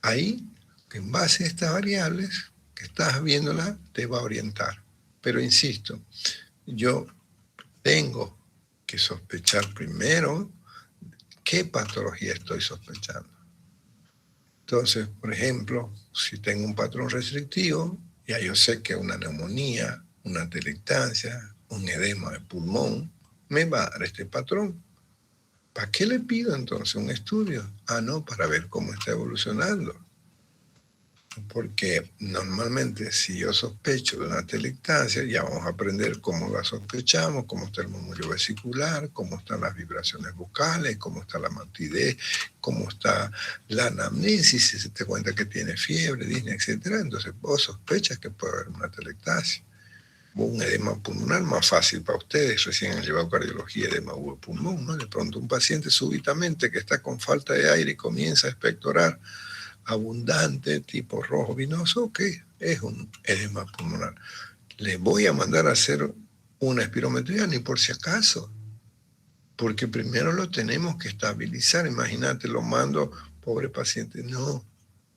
A: ahí, en base a estas variables que estás viéndolas, te va a orientar. Pero insisto, yo tengo que sospechar primero qué patología estoy sospechando. Entonces, por ejemplo, si tengo un patrón restrictivo, ya yo sé que una neumonía, una atelectasia, un edema de pulmón, me va a dar este patrón. ¿Para qué le pido entonces un estudio? No, para ver cómo está evolucionando. Porque normalmente si yo sospecho de una atelectasia, ya vamos a aprender cómo la sospechamos, cómo está el murmullo vesicular, cómo están las vibraciones vocales, cómo está la matidez, cómo está la anamnesis, si se te cuenta que tiene fiebre, disnea, etc. Entonces vos sospechas que puede haber una atelectasia. un edema pulmonar más fácil para ustedes, recién han llevado cardiología, edema de pulmón, ¿no? De pronto un paciente súbitamente que está con falta de aire y comienza a expectorar abundante, tipo rojo vinoso, ok, es un edema pulmonar. Le voy a mandar a hacer una espirometría ni por si acaso, porque primero lo tenemos que estabilizar. Imagínate, lo mando, pobre paciente, no,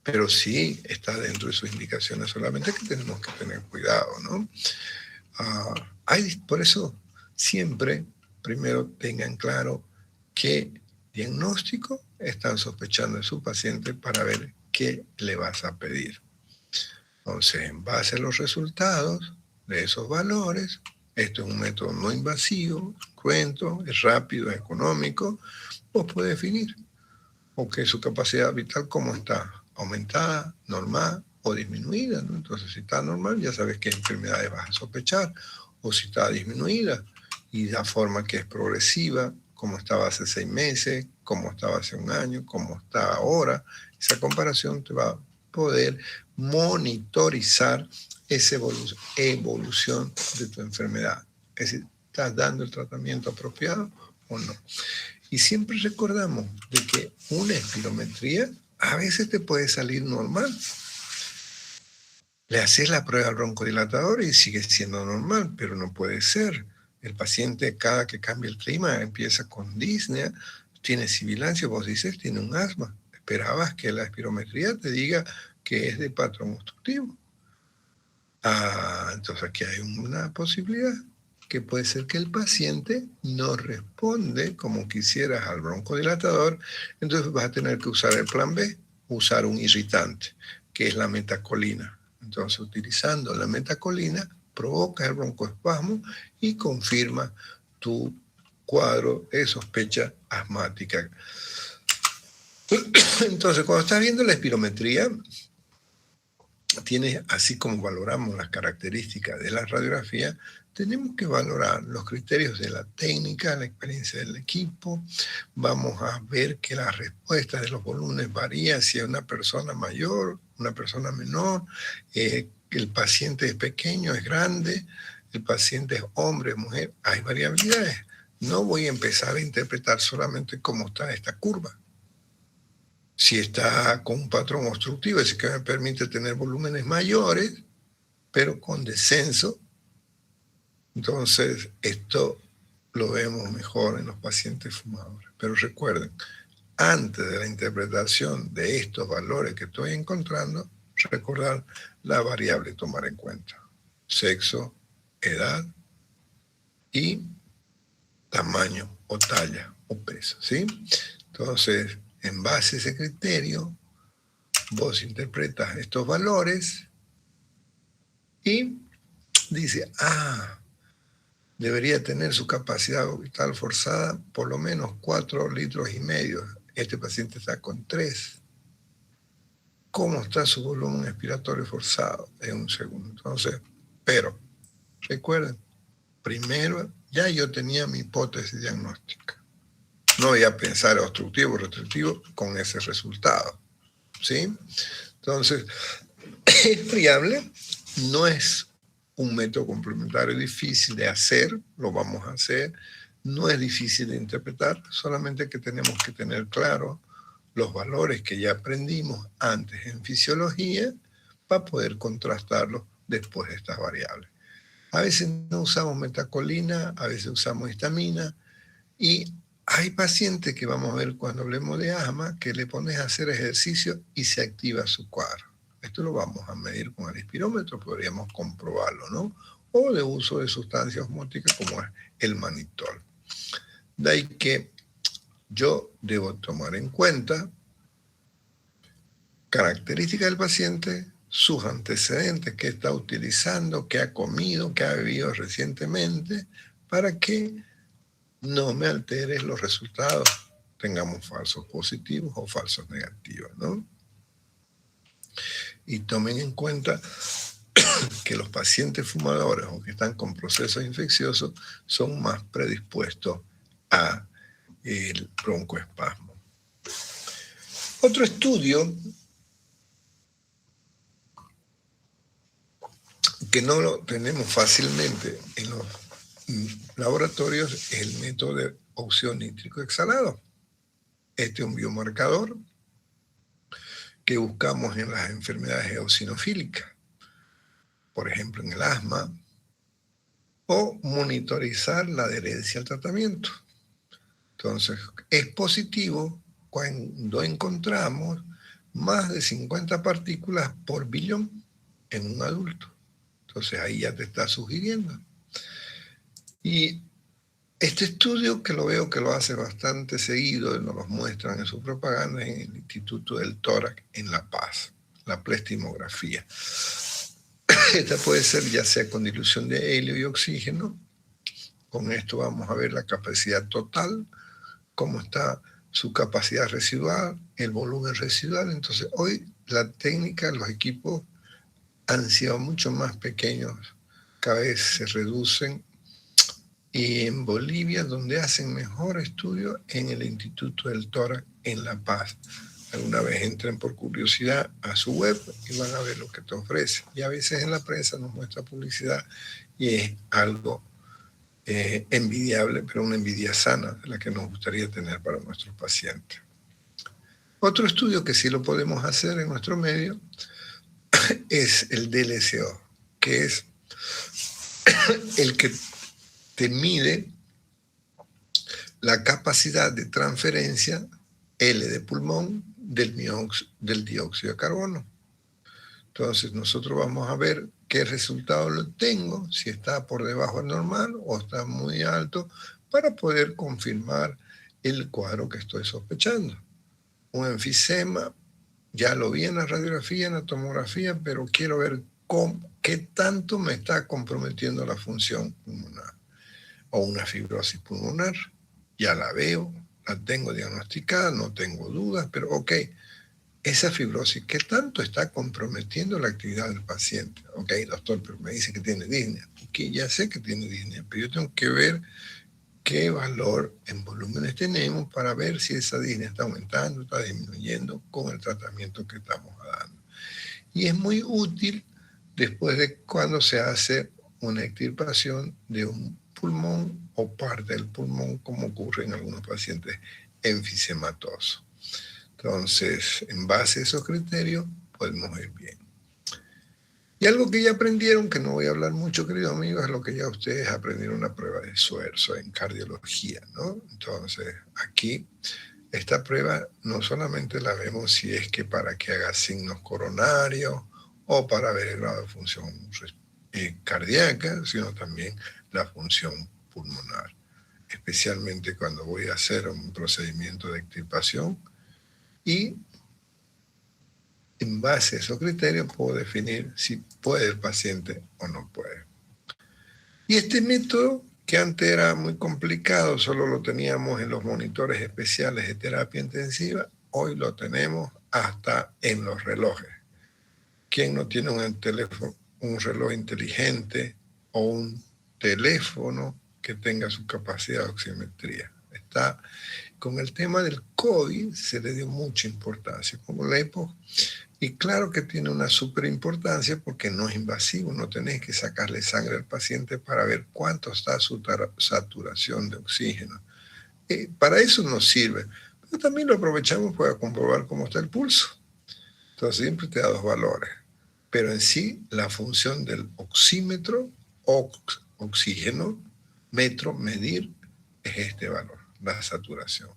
A: pero sí está dentro de sus indicaciones, solamente que tenemos que tener cuidado, ¿no? Por eso siempre primero tengan claro qué diagnóstico están sospechando de su paciente para ver qué le vas a pedir. Entonces, en base a los resultados de esos valores, esto es un método no invasivo, cruento, es rápido, es económico, vos podés definir su capacidad vital cómo está, aumentada, normal o disminuida, ¿no? Entonces, si está normal, ya sabes qué enfermedades vas a sospechar, o si está disminuida y la forma que es progresiva, como estaba hace 6 meses, como estaba hace un año, como está ahora. Esa comparación te va a poder monitorizar esa evolución de tu enfermedad. Es decir, ¿estás dando el tratamiento apropiado o no? Y siempre recordamos de que una espirometría a veces te puede salir normal. Le haces la prueba al broncodilatador y sigue siendo normal, pero no puede ser. El paciente, cada que cambia el clima, empieza con disnea, tiene sibilancia, vos dices, tiene un asma. Esperabas que la espirometría te diga que es de patrón obstructivo. Entonces aquí hay una posibilidad, que puede ser que el paciente no responde como quisieras al broncodilatador, entonces vas a tener que usar el plan B, usar un irritante, que es la metacolina. Entonces, utilizando la metacolina, provoca el broncoespasmo y confirma tu cuadro de sospecha asmática. Entonces, cuando estás viendo la espirometría, tienes, así como valoramos las características de la radiografía, tenemos que valorar los criterios de la técnica, la experiencia del equipo. Vamos a ver que la respuesta de los volúmenes varía si es una persona mayor, una persona menor, el paciente es pequeño, es grande, el paciente es hombre, es mujer, hay variabilidades. No voy a empezar a interpretar solamente cómo está esta curva. Si está con un patrón obstructivo, es decir, que me permite tener volúmenes mayores, pero con descenso, entonces esto lo vemos mejor en los pacientes fumadores. Pero recuerden, antes de la interpretación de estos valores que estoy encontrando, recordar la variable a tomar en cuenta: sexo, edad y tamaño o talla o peso, ¿sí? Entonces, en base a ese criterio, vos interpretas estos valores y dice, debería tener su capacidad vital forzada por lo menos 4,5 litros. Este paciente está con 3. ¿Cómo está su volumen expiratorio forzado? En un segundo. Entonces, pero, recuerden, primero ya yo tenía mi hipótesis diagnóstica. No voy a pensar obstructivo o restrictivo con ese resultado, ¿sí? Entonces, es friable, no es un método complementario difícil de hacer, lo vamos a hacer, no es difícil de interpretar, solamente que tenemos que tener claro los valores que ya aprendimos antes en fisiología para poder contrastarlos después de estas variables. A veces no usamos metacolina, a veces usamos histamina, y hay pacientes que vamos a ver cuando hablemos de asma que le pones a hacer ejercicio y se activa su cuadro. Esto lo vamos a medir con el espirómetro, podríamos comprobarlo, ¿no? O de uso de sustancias osmóticas como es el manitol. De ahí que yo debo tomar en cuenta características del paciente, sus antecedentes, qué está utilizando, qué ha comido, qué ha bebido recientemente, para que no me alteres los resultados, tengamos falsos positivos o falsos negativos, ¿no? Y tomen en cuenta que los pacientes fumadores o que están con procesos infecciosos son más predispuestos a el broncoespasmo. Otro estudio que no lo tenemos fácilmente en los laboratorios es el método de óxido nítrico exhalado. Este es un biomarcador que buscamos en las enfermedades eosinofílicas, por ejemplo en el asma, o monitorizar la adherencia al tratamiento. Entonces, es positivo cuando encontramos más de 50 partículas por billón en un adulto. Entonces, ahí ya te está sugiriendo. Y este estudio, que lo veo que lo hace bastante seguido, nos lo muestran en su propaganda, en el Instituto del Tórax en La Paz, la plestimografía. Esta puede ser ya sea con dilución de helio y oxígeno. Con esto vamos a ver la capacidad total, cómo está su capacidad residual, el volumen residual. Entonces, hoy la técnica, los equipos han sido mucho más pequeños, cada vez se reducen. Y en Bolivia, donde hacen mejor estudio, en el Instituto del Tórax en La Paz. Alguna vez entren por curiosidad a su web y van a ver lo que te ofrece. Y a veces en la prensa nos muestra publicidad y es algo envidiable, pero una envidia sana, de la que nos gustaría tener para nuestros pacientes. Otro estudio que sí lo podemos hacer en nuestro medio es el DLCO, que es el que te mide la capacidad de transferencia L de pulmón del dióxido de carbono. Entonces nosotros vamos a ver qué resultado lo tengo, si está por debajo del normal o está muy alto, para poder confirmar el cuadro que estoy sospechando. Un enfisema, ya lo vi en la radiografía, en la tomografía, pero quiero ver qué tanto me está comprometiendo la función pulmonar. O una fibrosis pulmonar, ya la veo, la tengo diagnosticada, no tengo dudas, pero ok, esa fibrosis, ¿qué tanto está comprometiendo la actividad del paciente? Ok, doctor, pero me dice que tiene disnea. Ok, ya sé que tiene disnea, pero yo tengo que ver qué valor en volúmenes tenemos para ver si esa disnea está aumentando, está disminuyendo con el tratamiento que estamos dando. Y es muy útil después de cuando se hace una extirpación de un pulmón o parte del pulmón, como ocurre en algunos pacientes enfisematosos. Entonces, en base a esos criterios, podemos ir bien. Y algo que ya aprendieron, que no voy a hablar mucho, queridos amigos, es lo que ya ustedes aprendieron en la prueba de esfuerzo en cardiología, ¿no? Entonces, aquí, esta prueba no solamente la vemos si es que para que haga signos coronarios o para ver el grado de función cardíaca, sino también la función pulmonar, especialmente cuando voy a hacer un procedimiento de extirpación, y en base a esos criterios puedo definir si puede el paciente o no puede. Y este método, que antes era muy complicado, solo lo teníamos en los monitores especiales de terapia intensiva, hoy lo tenemos hasta en los relojes. ¿Quién no tiene un reloj inteligente o un teléfono que tenga su capacidad de oximetría? Está con el tema del COVID, se le dio mucha importancia, como la EPOC, y claro que tiene una súper importancia porque no es invasivo, no tenés que sacarle sangre al paciente para ver cuánto está su saturación de oxígeno. Para eso nos sirve, pero también lo aprovechamos para comprobar cómo está el pulso. Entonces siempre te da dos valores, pero en sí la función del oxímetro, oxígeno, metro, medir, es este valor, la saturación.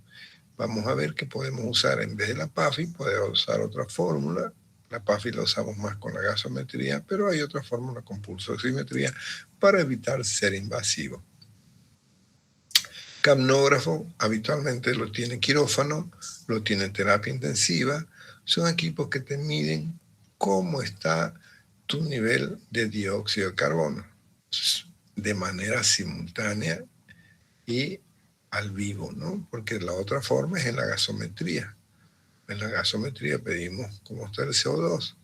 A: Vamos a ver que podemos usar, en vez de la PAFI, podemos usar otra fórmula. La PAFI la usamos más con la gasometría, pero hay otra fórmula con pulsoximetría para evitar ser invasivo. Capnógrafo habitualmente lo tiene quirófano, lo tiene terapia intensiva. Son equipos que te miden cómo está tu nivel de dióxido de carbono de manera simultánea y al vivo, ¿no? Porque la otra forma es en la gasometría. En la gasometría pedimos cómo está el CO2,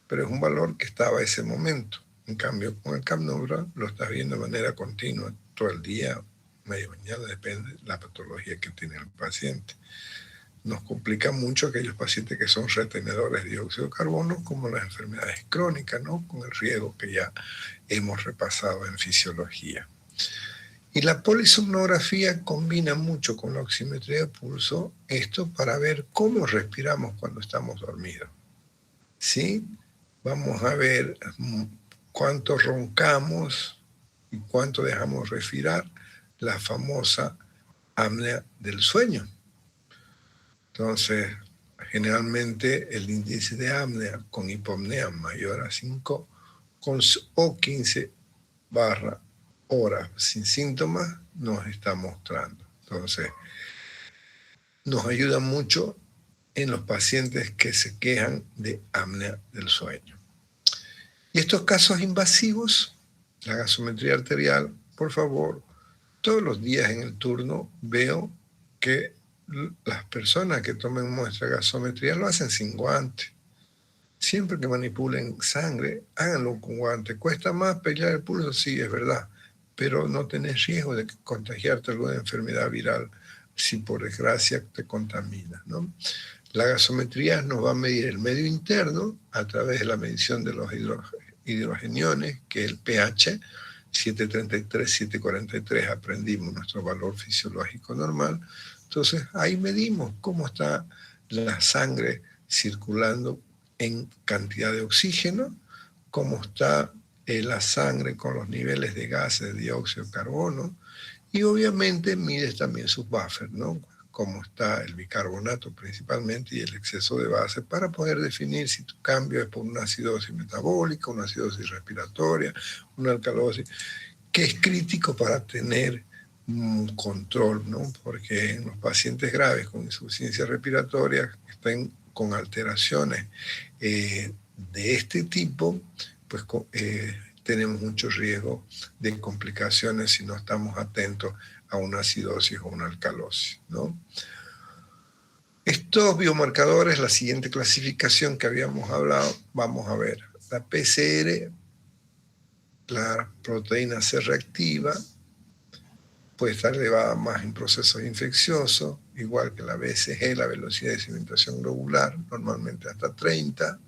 A: pero es un valor que estaba a ese momento. En cambio, con el capnógrafo lo estás viendo de manera continua, todo el día, media mañana, depende de la patología que tiene el paciente. nos complica mucho aquellos pacientes que son retenedores de dióxido de carbono, como las enfermedades crónicas, ¿no? Con el riesgo que ya hemos repasado en fisiología. Y la polisomnografía combina mucho con la oximetría de pulso, esto para ver cómo respiramos cuando estamos dormidos. ¿Sí? Vamos a ver cuánto roncamos y cuánto dejamos respirar, la famosa apnea del sueño. Entonces, generalmente el índice de apnea con hipopnea mayor a 5 o 15 horas sin síntomas nos está mostrando. Entonces, nos ayuda mucho en los pacientes que se quejan de apnea del sueño. Y estos casos invasivos, la gasometría arterial, por favor, todos los días en el turno veo que las personas que tomen muestra de gasometría lo hacen sin guante. Siempre que manipulen sangre, háganlo con guante. ¿Cuesta más pelear el pulso? Sí, es verdad, pero no tenés riesgo de contagiarte alguna enfermedad viral si por desgracia te contaminas, ¿no? La gasometría nos va a medir el medio interno a través de la medición de los hidrogeniones, que es el pH, 733, 743, aprendimos nuestro valor fisiológico normal. Entonces, ahí medimos cómo está la sangre circulando en cantidad de oxígeno, cómo está la sangre con los niveles de gases de dióxido de carbono, y obviamente mides también sus buffers, ¿no? Cómo está el bicarbonato principalmente y el exceso de base, para poder definir si tu cambio es por una acidosis metabólica, una acidosis respiratoria, una alcalosis, que es crítico para tener un control, ¿no? Porque en los pacientes graves con insuficiencia respiratoria que estén con alteraciones de este tipo, pues tenemos mucho riesgo de complicaciones si no estamos atentos a una acidosis o una alcalosis, ¿no? Estos biomarcadores, la siguiente clasificación que habíamos hablado, vamos a ver. La PCR, la proteína C reactiva, puede estar elevada más en procesos infecciosos, igual que la BCG, la velocidad de sedimentación globular, normalmente hasta 30.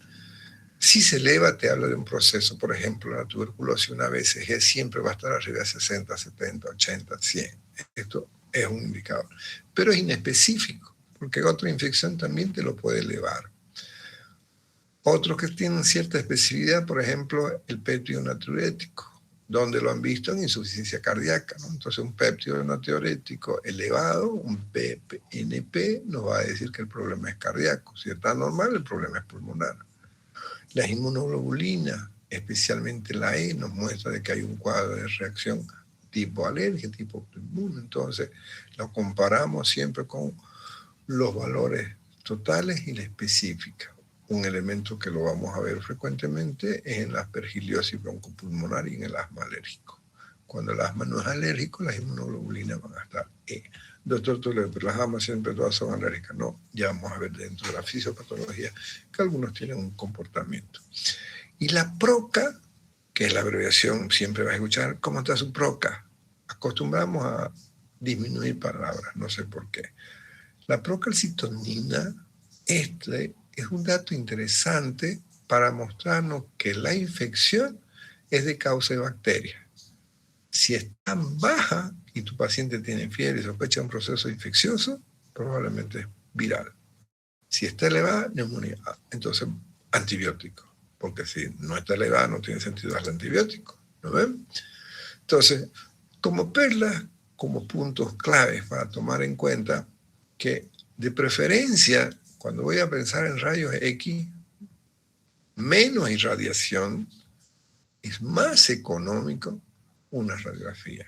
A: Si se eleva, te hablo de un proceso, por ejemplo, la tuberculosis, una BCG siempre va a estar arriba de 60, 70, 80, 100. Esto es un indicador. Pero es inespecífico, porque otra infección también te lo puede elevar. Otros que tienen cierta especificidad, por ejemplo, el péptido natriurético, donde lo han visto en insuficiencia cardíaca, ¿no? Entonces, un péptido natriurético elevado, un PPNP, nos va a decir que el problema es cardíaco. Si está normal, el problema es pulmonar. Las inmunoglobulinas, especialmente la E, nos muestra de que hay un cuadro de reacción tipo alergia, tipo autoinmune. Entonces, lo comparamos siempre con los valores totales y la específica. Un elemento que lo vamos a ver frecuentemente es en la aspergiliosis broncopulmonar y en el asma alérgico. Cuando el asma no es alérgico, las inmunoglobulinas van a estar E. Doctor Toledo, pero las amas siempre todas son alérgicas. No, ya vamos a ver dentro de la fisiopatología que algunos tienen un comportamiento. Y la PROCA, que es la abreviación, siempre vas a escuchar, ¿cómo está su PROCA? Acostumbramos a disminuir palabras, no sé por qué. La procalcitonina, este es un dato interesante para mostrarnos que la infección es de causa de bacterias. Si está baja y tu paciente tiene fiebre y sospecha de un proceso infeccioso, probablemente es viral. Si está elevada, neumonía. Entonces, antibiótico. Porque si no está elevada, no tiene sentido darle antibiótico. ¿No ven? Entonces, como perlas, como puntos claves para tomar en cuenta, que de preferencia, cuando voy a pensar en rayos X, menos irradiación, es más económico una radiografía.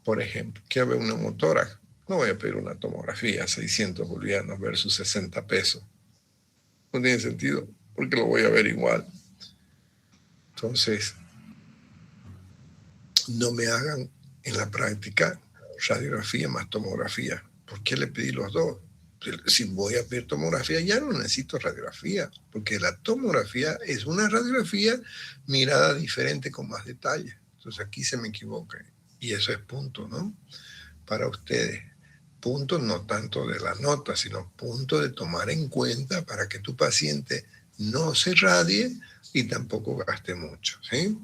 A: Por ejemplo, quiero ver una motora, no voy a pedir una tomografía, 600 bolivianos versus 60 pesos. No tiene sentido, porque lo voy a ver igual. Entonces, no me hagan en la práctica radiografía más tomografía. ¿Por qué le pedí los dos? Si voy a pedir tomografía, ya no necesito radiografía, porque la tomografía es una radiografía mirada diferente con más detalle. Entonces aquí se me equivoca. Y eso es punto, ¿no? Para ustedes. punto no tanto de la nota, sino punto de tomar en cuenta para que tu paciente no se radie y tampoco gaste mucho, ¿sí?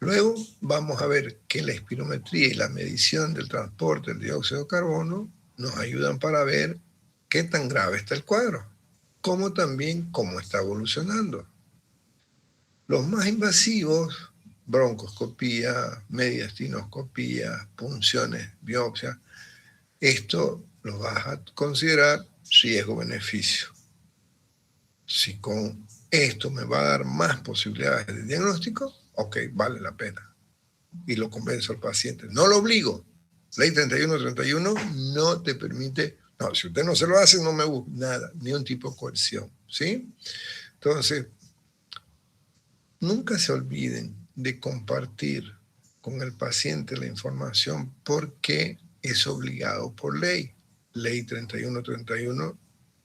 A: Luego vamos a ver que la espirometría y la medición del transporte del dióxido de carbono nos ayudan para ver qué tan grave está el cuadro, como también cómo está evolucionando. Los más invasivos, broncoscopía, mediastinoscopía, punciones, biopsia, esto lo vas a considerar riesgo-beneficio. Si con esto me va a dar más posibilidades de diagnóstico, ok, vale la pena. Y lo convenzo al paciente. No lo obligo. Ley 3131 no te permite, no, si usted no se lo hace, no me gusta nada, ni un tipo de coerción, ¿sí? Entonces, nunca se olviden de compartir con el paciente la información porque es obligado por ley. Ley 3131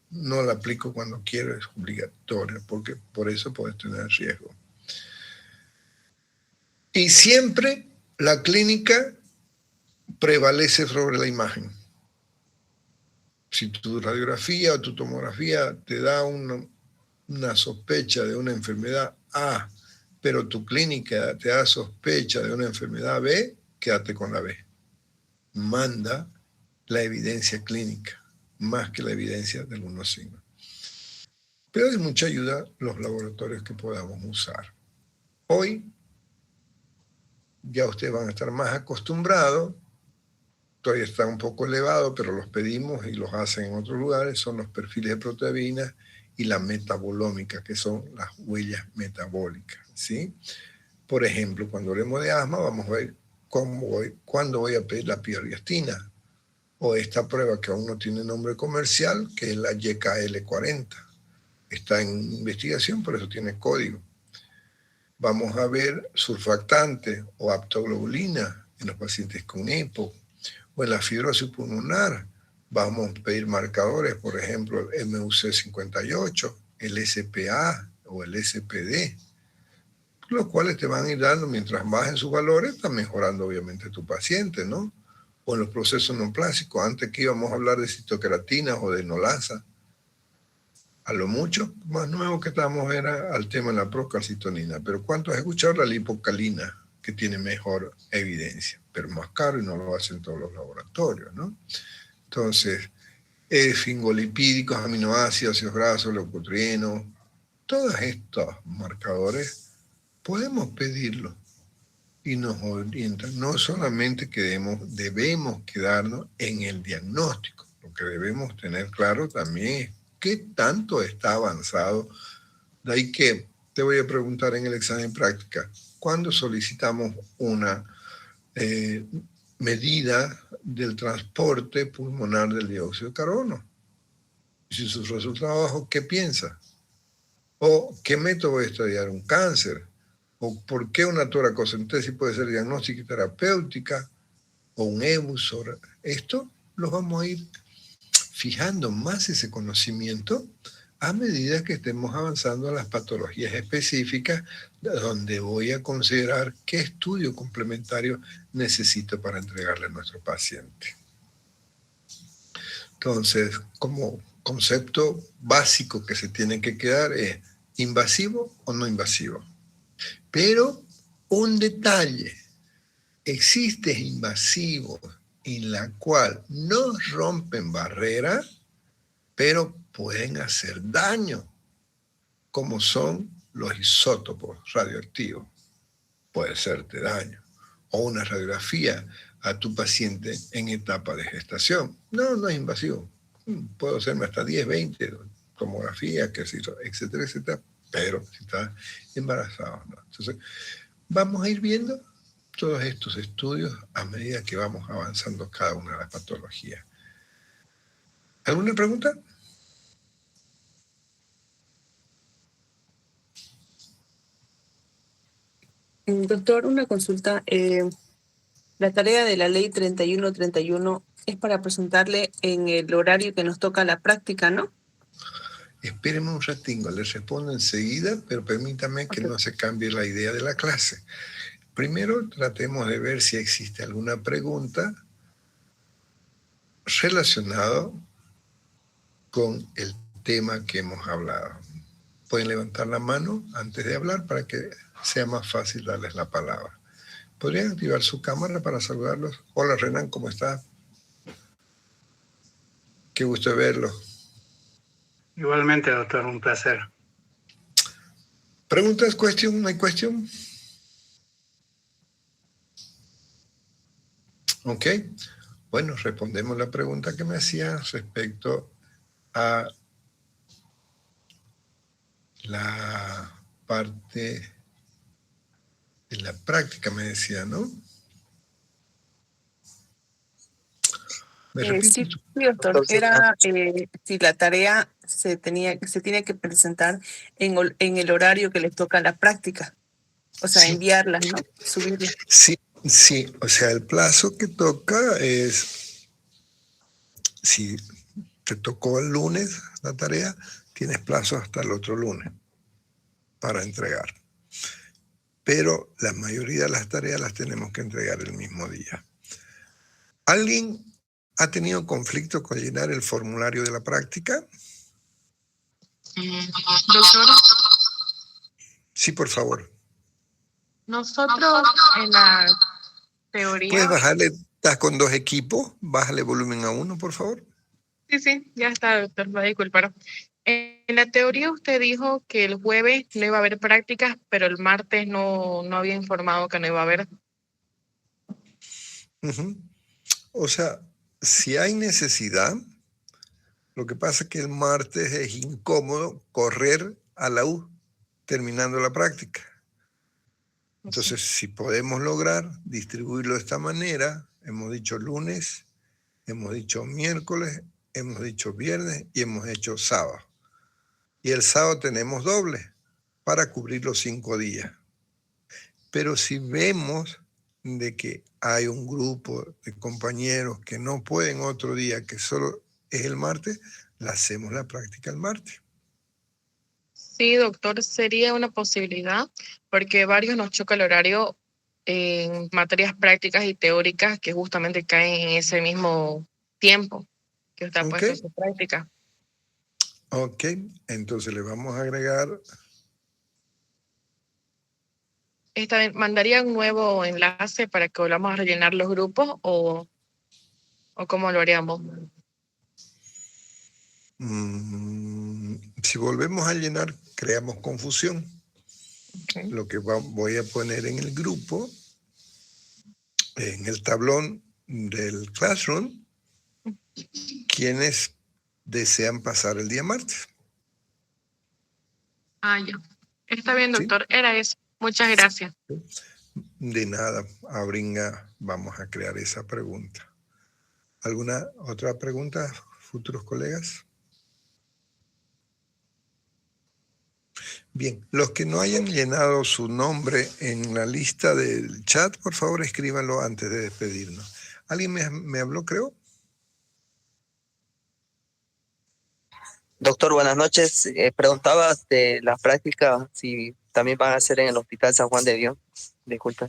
A: no la aplico cuando quiero, es obligatoria, porque por eso puedes tener riesgo. Y siempre la clínica prevalece sobre la imagen. Si tu radiografía o tu tomografía te da una sospecha de una enfermedad A, pero tu clínica te da sospecha de una enfermedad B, quédate con la B. Manda la evidencia clínica, más que la evidencia del uno signo. Pero es mucha ayuda los laboratorios que podamos usar. Hoy ya ustedes van a estar más acostumbrados, todavía está un poco elevado, pero los pedimos y los hacen en otros lugares, son los perfiles de proteínas y la metabolómica, que son las huellas metabólicas, ¿sí? Por ejemplo, cuando hablemos de asma, vamos a ver cuándo voy a pedir la piroxetina, o esta prueba que aún no tiene nombre comercial, que es la YKL40. Está en investigación, por eso tiene código. Vamos a ver surfactante o aptoglobulina en los pacientes con EPO, o en la fibrosis pulmonar. Vamos a pedir marcadores, por ejemplo, el MUC58, el SPA o el SPD, los cuales te van a ir dando, mientras bajen sus valores, está mejorando obviamente tu paciente, ¿no? O en los procesos neoplásicos, antes que íbamos a hablar de citocratinas o de enolasa, a lo mucho más nuevo que estamos era al tema de la procalcitonina. Pero ¿cuánto has escuchado la lipocalina, que tiene mejor evidencia? Pero más caro y no lo hacen todos los laboratorios, ¿no? Entonces, fingolipídicos, aminoácidos, ácidos grasos, leucotrienos, todos estos marcadores podemos pedirlos y nos orientan. No solamente debemos quedarnos en el diagnóstico, lo que debemos tener claro también es qué tanto está avanzado. De ahí que te voy a preguntar en el examen práctica, ¿cuándo solicitamos una medida del transporte pulmonar del dióxido de carbono? Si sus resultados bajos, ¿qué piensa? ¿O qué método voy a estudiar un cáncer? ¿O por qué una toracocentesis puede ser diagnóstica y terapéutica? ¿O un EBUS? Esto los vamos a ir fijando más ese conocimiento a medida que estemos avanzando en las patologías específicas, donde voy a considerar qué estudio complementario necesito para entregarle a nuestro paciente. Entonces, como concepto básico que se tiene que quedar es invasivo o no invasivo. Pero un detalle, existen invasivos en la cual no rompen barreras, pero pueden hacer daño, como son los isótopos radioactivos. Puede hacerte daño. O una radiografía a tu paciente en etapa de gestación. No es invasivo. Puedo hacerme hasta 10, 20 tomografías, etcétera, etcétera, pero si está embarazado, no. Entonces, vamos a ir viendo todos estos estudios a medida que vamos avanzando cada una de las patologías. ¿Alguna pregunta?
B: Doctor, una consulta. La tarea de la ley 3131 es para presentarle en el horario que nos toca la práctica, ¿no?
A: Espéreme un ratingo, les respondo enseguida, pero permítame que no se cambie la idea de la clase. Primero tratemos de ver si existe alguna pregunta relacionado con el tema que hemos hablado. Pueden levantar la mano antes de hablar para que sea más fácil darles la palabra. ¿Podrían activar su cámara para saludarlos? Hola Renan, ¿cómo estás? Qué gusto verlo.
C: Igualmente, doctor, un placer.
A: ¿Preguntas, question? ¿No hay question? Ok. Bueno, respondemos la pregunta que me hacía respecto a la parte de la práctica, me decía, ¿no? ¿Me repite?
B: Sí, sí, doctor. Era si la tarea se tiene que presentar en el horario que les toca la práctica. O sea,
A: Sí,
B: enviarla, ¿no? Subirla.
A: sí, sí. O sea, el plazo que toca es, si te tocó el lunes la tarea, tienes plazo hasta el otro lunes para entregar. Pero la mayoría de las tareas las tenemos que entregar el mismo día. ¿Alguien ha tenido conflicto con llenar el formulario de la práctica?
D: Doctor,
A: Sí, por favor.
D: nosotros en la
A: ¿Puedes
D: teoría,
A: bajarle? ¿Estás con dos equipos? Bájale volumen a uno, por favor.
D: sí, ya está, doctor, me disculparon. En la teoría usted dijo que el jueves no iba a haber prácticas, pero el martes no había informado que no iba a haber.
A: Uh-huh. O sea, si hay necesidad, lo que pasa es que el martes es incómodo correr a la U terminando la práctica. Entonces, si podemos lograr distribuirlo de esta manera, hemos dicho lunes, hemos dicho miércoles, hemos dicho viernes y hemos hecho sábado. Y el sábado tenemos doble para cubrir los 5 días. Pero si vemos de que hay un grupo de compañeros que no pueden otro día, que solo es el martes, la hacemos la práctica el martes.
D: Sí, doctor, sería una posibilidad, porque varios nos choca el horario en materias prácticas y teóricas que justamente caen en ese mismo tiempo que usted ha
A: ¿Ok?
D: puesto en su práctica.
A: Ok, entonces le vamos a agregar.
D: Está bien, ¿mandaría un nuevo enlace para que volvamos a rellenar los grupos o cómo lo haríamos?
A: Si volvemos a llenar, creamos confusión.
D: Okay.
A: Lo que voy a poner en el grupo, en el tablón del Classroom, quienes desean pasar el día martes.
D: Ah, ya. Está bien,
A: ¿Sí?
D: doctor. Era eso. Muchas gracias.
A: De nada, Abringa, vamos a crear esa pregunta. ¿Alguna otra pregunta, futuros colegas? Bien, los que no hayan llenado su nombre en la lista del chat, por favor escríbanlo antes de despedirnos. ¿Alguien me habló, creo?
E: Doctor, buenas noches. Preguntaba de las prácticas si también van a ser en el Hospital San Juan de Dios. Disculpe.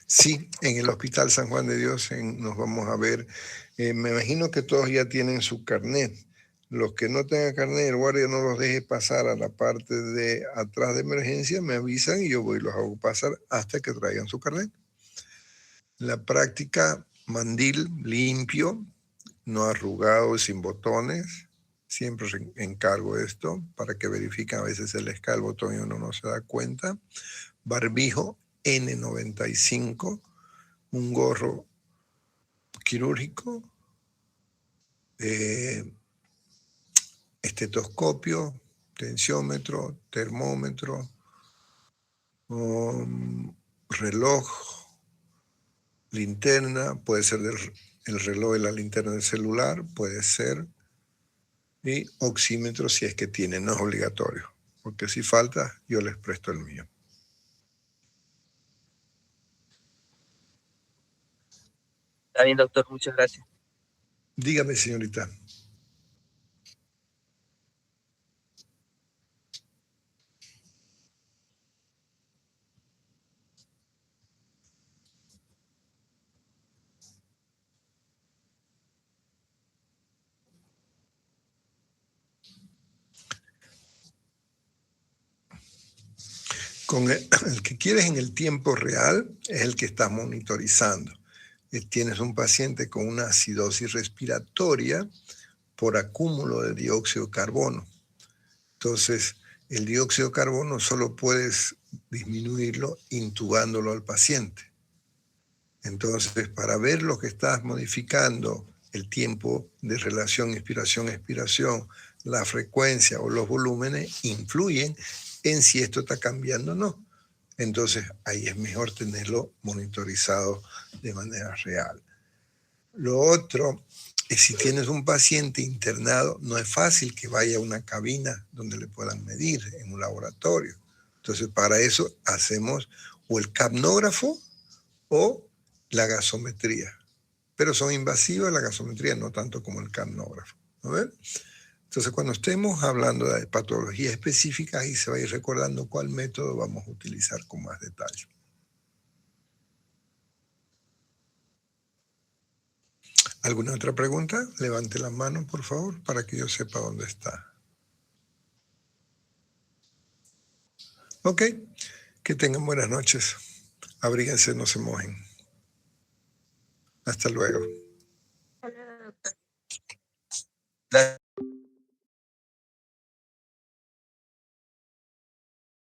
A: Sí, en el Hospital San Juan de Dios nos vamos a ver. Me imagino que todos ya tienen su carnet. Los que no tengan carnet, el guardia no los deje pasar a la parte de atrás de emergencia, me avisan y yo voy y los hago pasar hasta que traigan su carnet. La práctica, mandil limpio, no arrugado, sin botones. Siempre encargo esto para que verifiquen. A veces se les cae el botón y uno no se da cuenta. Barbijo N95, un gorro quirúrgico, estetoscopio, tensiómetro, termómetro, reloj, linterna, puede ser el reloj de la linterna del celular, puede ser, y oxímetro si es que tiene, no es obligatorio, porque si falta yo les presto el mío.
E: Está bien, doctor. Muchas gracias.
A: Dígame, señorita. El que quieres en el tiempo real es el que estás monitorizando. Tienes un paciente con una acidosis respiratoria por acúmulo de dióxido de carbono. Entonces, el dióxido de carbono solo puedes disminuirlo intubándolo al paciente. Entonces, para ver lo que estás modificando, el tiempo de relación inspiración-expiración, la frecuencia o los volúmenes, influyen en si esto está cambiando o no. Entonces, ahí es mejor tenerlo monitorizado de manera real. Lo otro es si tienes un paciente internado, no es fácil que vaya a una cabina donde le puedan medir en un laboratorio. Entonces, para eso hacemos o el capnógrafo o la gasometría. Pero son invasivas la gasometría, no tanto como el capnógrafo. ¿No ven? Entonces, cuando estemos hablando de patologías específicas, ahí se va a ir recordando cuál método vamos a utilizar con más detalle. ¿Alguna otra pregunta? Levante la mano, por favor, para que yo sepa dónde está. Ok, que tengan buenas noches. Abríguense, no se mojen. Hasta luego.
E: Gracias.